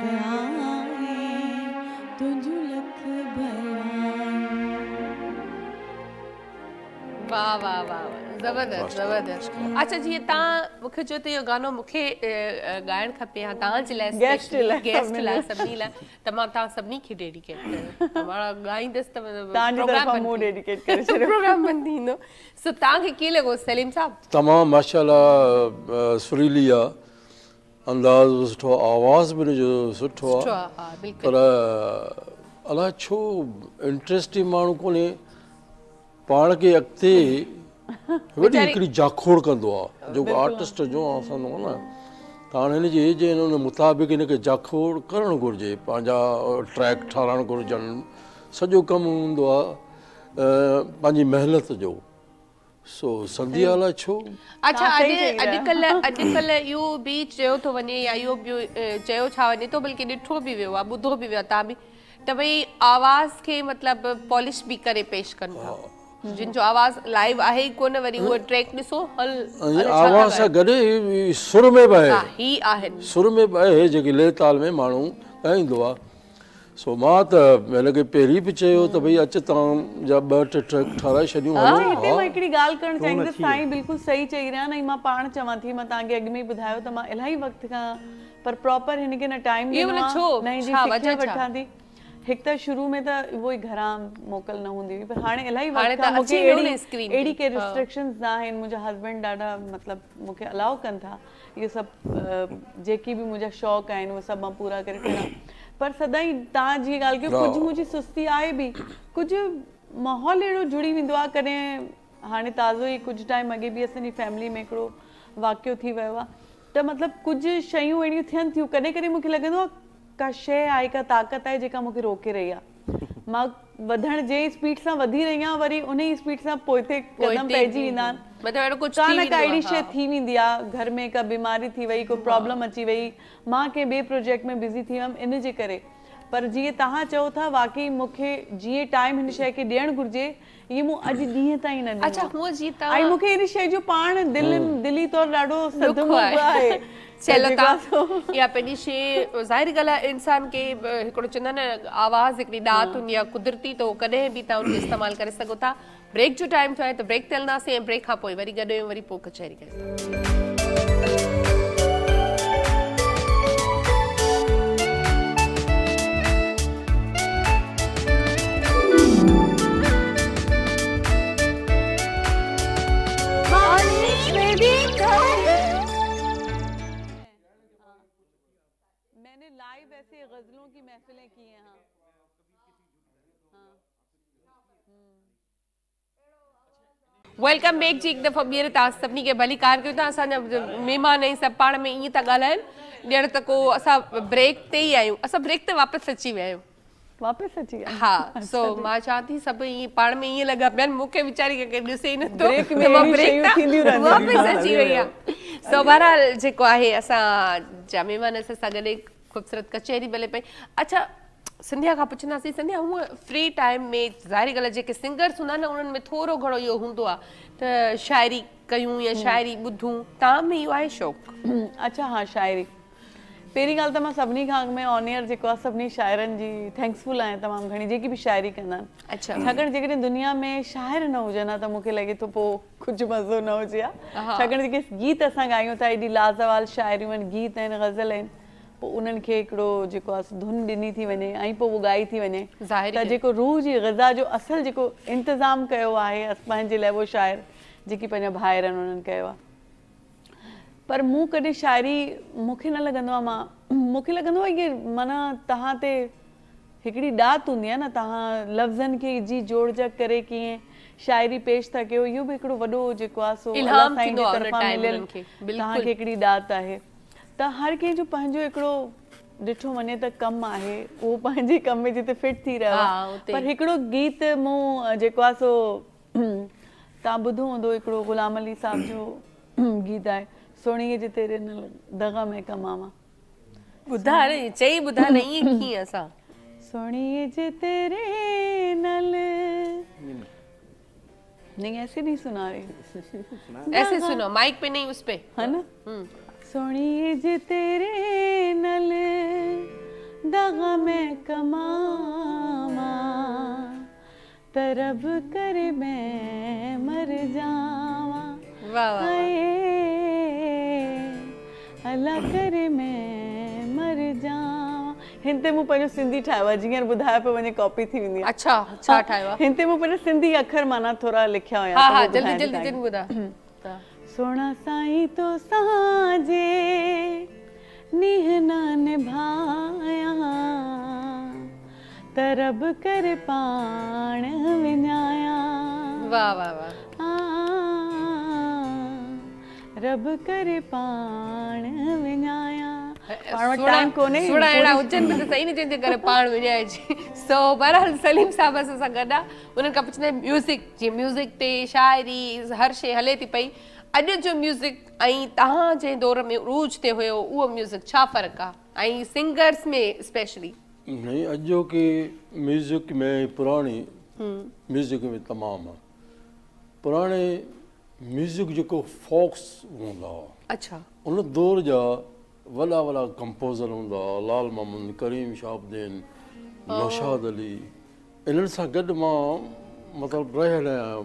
वाह वाह वाह ज़बरदस्त ज़बरदस्त अच्छा जीअं तव्हां मूंखे चयो त इहो गानो मूंखे ॻाइणु खपे हा तव्हांजे लाइ गेस्ट लाइ सभिनी लाइ त मां तव्हां सभिनी खे डेडिकेट कयो मां ॻाईंदसि त प्रोग्राम बंदि थींदो सो तव्हांखे कीअं लॻो सलीम साहब तमामु माशाल्लाह सुरीली आहे अंदाज़ बि सुठो आहे आवाज़ बि हुनजो सुठो आहे पर अलाए छो इंट्रस्ट ई माण्हू कोन्हे पाण खे अॻिते वॾी हिकिड़ी जाखोड़ कंदो आहे जेको आर्टिस्ट जो असांजो आहे न त हाणे हिन जी एज जे हिन मुताबिक़ हिनखे जाखोड़ करणु घुरिजे पंहिंजा ट्रैक ठाहिराइणु घुरिजनि सॼो कमु हूंदो आहे पंहिंजी महिनत जो सो संध्या लाइ छो अच्छा अॼुकल्ह इहो बि चयो थो वञे या इहो बि चयो छा वञे थो बल्कि ॾिठो बि वियो आहे ॿुधो बि वियो आहे तव्हां बि त भई आवाज़ खे मतिलबु पॉलिश बि करे पेश कनि था जिन जो आवाज़ लाइव आहे ई कोन वरी उहो ट्रैक ॾिसो आवाज़ सां गॾु सुर में बि आहे सुर में बि आहे जेकी ले ताल में माण्हू ॻाईंदो आहे सो मां त हिनखे पहिरीं बि चयो त भई अच तव्हांजा 2 टे ट्रैक ठाराए छॾियूं हिते मां हिकिड़ी ॻाल्हि करणु चाहींदसि साईं बिल्कुलु सही चई रहिया आहिनि ऐं मां पाण चवां थी मां तव्हांखे अॻु में ई ॿुधायो त मां इलाही वक़्त खां पर प्रॉपर हिनखे न टाइम वठां थी हिकु त शुरू में त उहो ई घरां मोकल न हूंदी हुई पर हाणे इलाही वक़्त मूंखे अहिड़ी के रिस्ट्रिक्शन्स न आहिनि मुंहिंजा हस्बैंड ॾाढा मतिलबु मूंखे अलाउ कनि था इहे सभु जेकी बि मुंहिंजा शौक़ु आहिनि उहे सभु मां पूरा करे सघां पर सदाईं तव्हां जीअं ॻाल्हि कयो कुझु मुंहिंजी सुस्ती आहे बि कुझु माहौल अहिड़ो जुड़ी वेंदो आहे कॾहिं हाणे ताज़ो ई कुझु टाइम अॻे बि असांजी फैमिली में हिकिड़ो वाक़ियो थी वियो आहे त मतिलबु कुझु शयूं अहिड़ियूं थियनि थियूं कॾहिं कॾहिं मूंखे लॻंदो आहे का शइ आहे का ताक़त आहे जेका मूंखे रोके रही आहे मां वधण जे स्पीड सां वधी रही आहियां वरी उन ई स्पीड सां पोइ कदम पइजी वेंदा आहिनि मतलब अहिड़ो कुझु थी का न वेंदो का आहे, अहिड़ी हा। शइ थी वेंदी आहे, घर में का बीमारी थी वई, को प्रॉब्लम अची वई, मां कंहिं ॿिए प्रोजेक्ट में बिज़ी थी वियमि इन जे करे। पर जीअं तव्हां चओ था वाकई मूंखे जीअं टाइम हिन शइ खे ॾियणु घुरिजे इहे मूं अॼु ॾींहं ताईं न ॾिनो अच्छा आहे। हूअं जीअं ऐं तव्हां मूंखे इन शइ जो पाण दिली तौरु ॾाढो सदमो आहे। आहे। चलो जेको आहे सो- तव्हां इहा पंहिंजी शइ ज़ाहिर ॻाल्हि आहे इंसान खे हिकिड़ो चवंदा आहिनि आवाज़ हिकिड़ी ॾात हूंदी आहे कुदरती, त उहो कॾहिं बि तव्हां उनखे इस्तेमालु करे सघो था। ब्रेक जो टाइम थियो आहे त ब्रेक ते हलंदासीं ऐं ब्रेक खां पोइ वरी गॾु आहियूं, वरी पोइ कचहरी कयूं। मैंने लाइव ऐसे गजलों की महफिलें की हैं। हाँ वेलकम बैक जी, हिकु दफ़ो ॿीहर तव्हां सभिनी खे भली कार कयूं था। असांजा महिमान ऐं सभु पाण में ईअं था ॻाल्हाइनि ॼण त को असां ब्रेक ते ई आहियूं, असां ब्रेक ते वापसि अची विया आहियूं। वापस अची विया। हा, सो मां चवां थी सभु ईअं पाण में ईअं लॻा पिया आहिनि, मूंखे वीचारी खे केरु ॾिसे ई नथो, ब्रेक में त मां अहिड़ी ब्रेक शयूं तां थींदियूं रहंदियूं आहिनि। वापसि अची वई आहे। सो बहरहाल जेको आहे असांजा महिमान असां सां गॾु ख़ूबसूरत कचहरी भले पई। अच्छा संध्या खां पुछंदासीं, संध्या हूअं फ्री टाइम में ज़ाहिर ॻाल्हि आहे जेके सिंगर्स हूंदा आहिनि उन्हनि में थोरो घणो इहो हूंदो आहे त शाइरी कयूं या शाइरी ॿुधूं, तव्हां में इहो आहे शौक़ु? अच्छा हाँ, शाइरी पहिरीं ॻाल्हि त मां सभिनी खां अॻु में ऑन एयर जेको आहे सभिनी शाइरनि जी थैंक्सफुल आहियां तमामु घणी, जेकी बि शाइरी कंदा आहिनि। अच्छा छाकाणि जेकॾहिं दुनिया में शाइर न हुजनि हा त मूंखे लॻे थो पोइ कुझु मज़ो न हुजे हा। छाकाणि जेके गीत असां ॻायूं था एॾी लाज़वाल शाइरियूं आहिनि, गीत आहिनि, ग़ज़ल आहिनि, पोइ उन्हनि खे हिकिड़ो जेको आहे धुन ॾिनी थी वञे ऐं पोइ उहो ॻाई थी वञे त जेको रूह जी ग़ज़ा जो असुलु जेको इंतिज़ामु कयो आहे पंहिंजे लाइ उहो शाइर जेकी पंहिंजा भाइर आहिनि उन्हनि कयो आहे। पर मूं कॾहिं शाइरी मूंखे न लॻंदो आहे, मूंखे लॻंदो आहे कि माना तव्हां ते हिकिड़ी ॾात हूंदी आहे न, तव्हां लफ़्ज़नि खे जी जोड़जक करे कीअं शाइरी पेश था कयो, इहो बि हिकिड़ो वॾो जेको आहे सो अल्लाह साईं जी तरफ़ां मिलियल तव्हांखे हिकिड़ी ॾात आहे। त हर कंहिंजो पंहिंजो हिकिड़ो ॾिठो वञे त कमु आहे, उहो पंहिंजे कम में जिते फिट थी रहियो आहे। पर हिकिड़ो गीत मूं जेको आहे सो तव्हां ॿुधो हूंदो, हिकिड़ो ग़ुलाम अली साहब जो गीत आहे, सोणीअ जे तेरे नल दगा में कमावा। ॿुधा रे चई ॿुधा न ईअं कीअं असां सोणीअ जे तेरे नल, नहीं ऐसे नहीं सुना रहे, ऐसे सुनो, माइक पे नहीं, उस पे, है ना। सोणीअ जे तेरे नल दगा में कमावा, तरब करे मैं मर जावा। वाह वाह अल्लाह करे मैं मर जावा। हिन ते मूं पंहिंजो सिंधी ठाहियो आहे, जीअं ॿुधायो पियो वञे कॉपी थी वेंदी आहे। अच्छा छा ठाहियो आहे? हिन ते मूं पंहिंजा सिंधी अखर माना थोरा लिखिया हुया। हा हा जल्दी जल्दी जल्दी ॿुधा। सोना साईं तो साजे नीह ना निभाया, तरब कर पाण विञाया। वाह वाह वाह, रब करे पाण विञाया। सुहिणा अहिड़ा हुजनि बि त सही न जंहिंजे करे पाण विञाइजे। सो बहरहाल सलीम साहब असां सां गॾु आहे, उन्हनि खां पुछंदा आहियूं म्यूज़िक, जीअं म्यूज़िक ते शाइरी हर शइ हले थी पई, अॼु जो म्यूज़िक ऐं तव्हां जंहिं दौर में उरूज ते हुयो उहो म्यूज़िक छा फ़र्क़ु आहे, ऐं सिंगर्स में स्पेशली? नहीं, अॼु के म्यूज़िक में पुराणी म्यूज़िक में तमामु आहे। पुराणे म्यूज़िक जेको फोक्स हूंदा हुआ, अच्छा उन दौर जा वॾा वॾा कंपोज़र हूंदा हुआ, लाल मोहम्मद, करीम शाहबुद्दीन, नौशाद अली, इन्हनि सां गॾु मां मतिलबु रहियल आहियां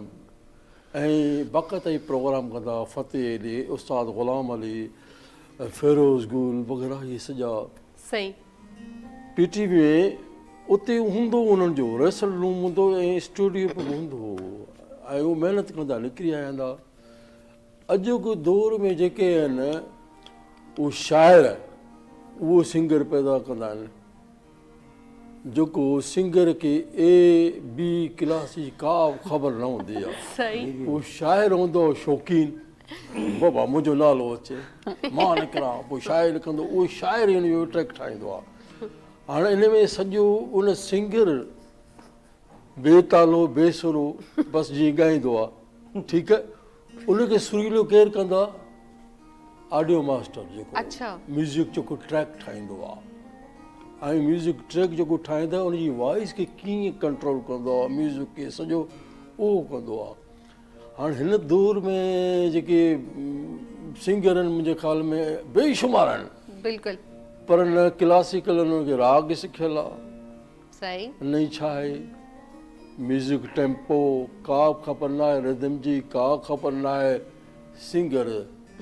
ऐं बाक़ाइदा प्रोग्राम कंदा, फ़तेह अली, उस्ताद ग़ुलाम अली, फ़िरोज़ गुल वग़ैरह, इहे सॼा सही PTV में उते हूंदो उन्हनि जो रिहर्सल रूम हूंदो ऐं स्टूडियो बि हूंदो ऐं उहो महिनत कंदा निकिरी आया हूंदा। अॼोके दौर में जेके आहिनि उहे शाइर उहो सिंगर पैदा कंदा आहिनि, जेको सिंगर खे A-B क्लास जी का ख़बर न हूंदी आहे। सही उहो शाइर हूंदो शौक़ीन, बाबा मुंहिंजो नालो अचे मां निकिरां, पोइ शाइर कंदो, उहो शाइर हिन जो ट्रैक ठाहींदो आहे। हाणे इन में सॼो उन सिंगर बेतालो बेसुरो बसि जीअं ॻाईंदो आहे, ठीकु आहे, उनखे सुरीलो केरु कंदो आहे? ऑडियो मास्टर जेको अच्छा म्यूज़िक जेको ट्रैक ठाहींदो आहे ऐं म्यूज़िक ट्रैक जेको ठाहींदो आहे उनजी वॉइस खे कीअं कंट्रोल कंदो आहे, म्यूज़िक खे सॼो उहो कंदो आहे। हाणे हिन दौर में जेके सिंगर आहिनि मुंहिंजे ख़्याल में बेशुमार आहिनि, बिल्कुलु पर न क्लासिकल उन्हनि खे राग सिखियल आहे, सही न छा आहे म्यूज़िक टेम्पो का ख़बर न आहे, रिदम जी का ख़बर न आहे, सिंगर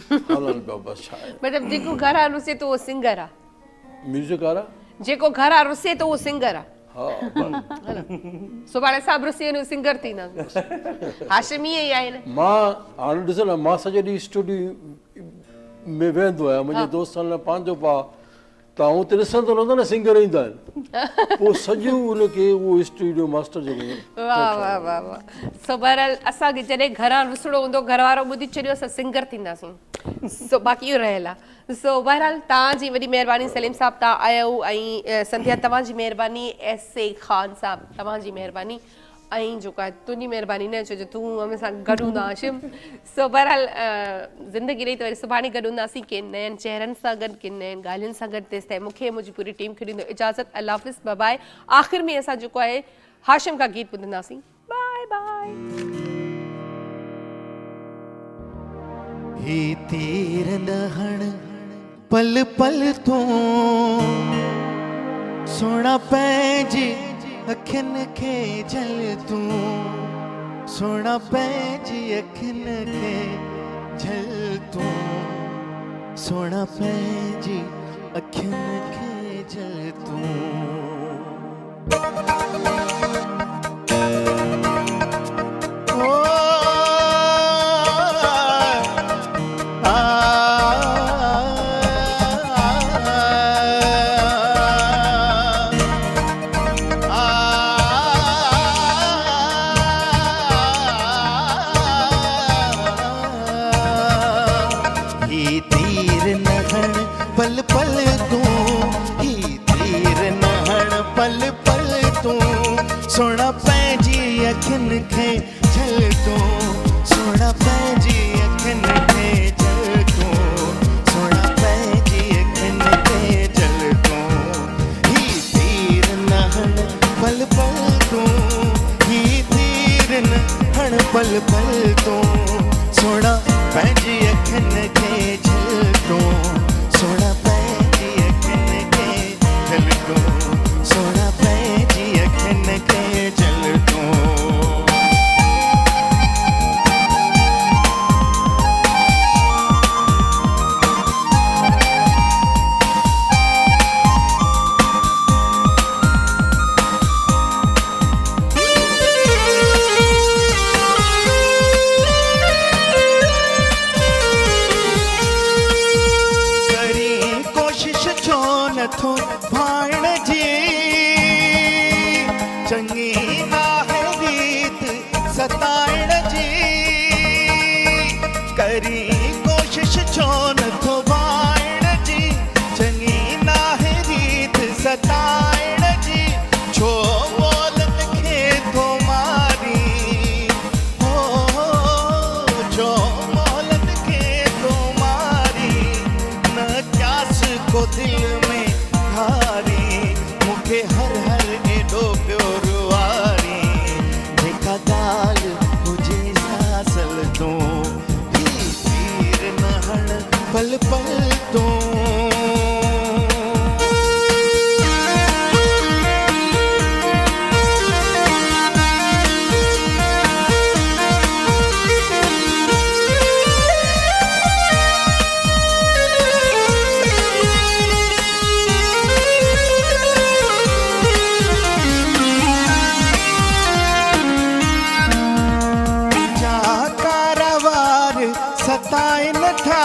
हलनि पिया बसि छा आहे। मतिलबु जेको घरां रुसे तो उहो सिंगर आहे, म्यूज़िक वारा जेको घरां रुसे तो उहो सिंगर आहे। हा सुभाणे साहब रुसी वञो सिंगर थींदा। हाशिम ईअं ई आहे न। मां हाणे ॾिसो न, मां सॼो ॾींहुं स्टूडियो में वेंदो आहियां, मुंहिंजे दोस्तनि लाइ पंहिंजो भाउ, तव्हां हुते ॾिसंदो रहंदो न सिंगर ईंदा आहिनि, पोइ सॼो उनखे उहो स्टूडियो मास्टर जेको वाह वाह वाह वाह। सो बहरहाल असांखे जॾहिं घरां रुसड़ो हूंदो घर वारो ॿुधी छॾियो असां सिंगर थींदासीं, सो बाक़ी इहो रहियल आहे। सो बहरहाल तव्हांजी वॾी महिरबानी सलीम साहब, तव्हां आयो ऐं संध्या तव्हांजी महिरबानी, एस.ए. ख़ान साहब तव्हांजी महिरबानी, ऐं जेको आहे तुंहिंजी महिरबानी न, छो जो तूं हमेशह गॾु हूंदा हाशिम। सो बहरहाल ज़िंदगी रही त वरी सुभाणे गॾु हूंदासीं कंहिं नयनि चहिरनि सां गॾु, कंहिं नयनि ॻाल्हियुनि सां गॾु। तेसि ताईं मूंखे मुंहिंजी पूरी टीम खे ॾींदो इजाज़त, अल्लाह हाफ़िज़, बाय बाय। आख़िर में असां जेको आहे हाशिम खां गीत ॿुधंदासीं, बाय बाय। हे तीर नहण पल पल तूं सोना पंहिंजी अखियुनि खे झल तूं, सोना पंहिंजी अखियुनि खे झल तूं, सोना पंहिंजी अखियुनि खे झल तूं। पल पल तूं, ही तीर नहण पल पल तूं, सोना पंहिंजी अखियुनि खे झल तूं, सोना पंहिंजी अखियुनि खे झल तूं, सोना पंहिंजी अखियुनि खे झल तूं। ही तीर नहण पल पल तूं, ही तीर नहण पल पल तूं, सोना पंहिंजी अखियुनि खे झल तूं, सोना पंहिंजी अखियुनि खे झल तूं, सोना पंहिंजी अखियुनि खे झल तूं। नथो भाइण जी चङी नाहे रीत सताइण जी, करी कोशिश छो नथो भाइण जी, चङी नाहे रीत सताइण जी, छो ॿोलनि खे थो मारी, हो छो ॿोलनि खे थो मारी, न क्यास को दिल में हारी, मूंखे हर हर एॾो पियो रुआरी, जेका ॻाल्हि हुजे सासल तूं, ही तीर नहण पल पल तूं। सताए नथा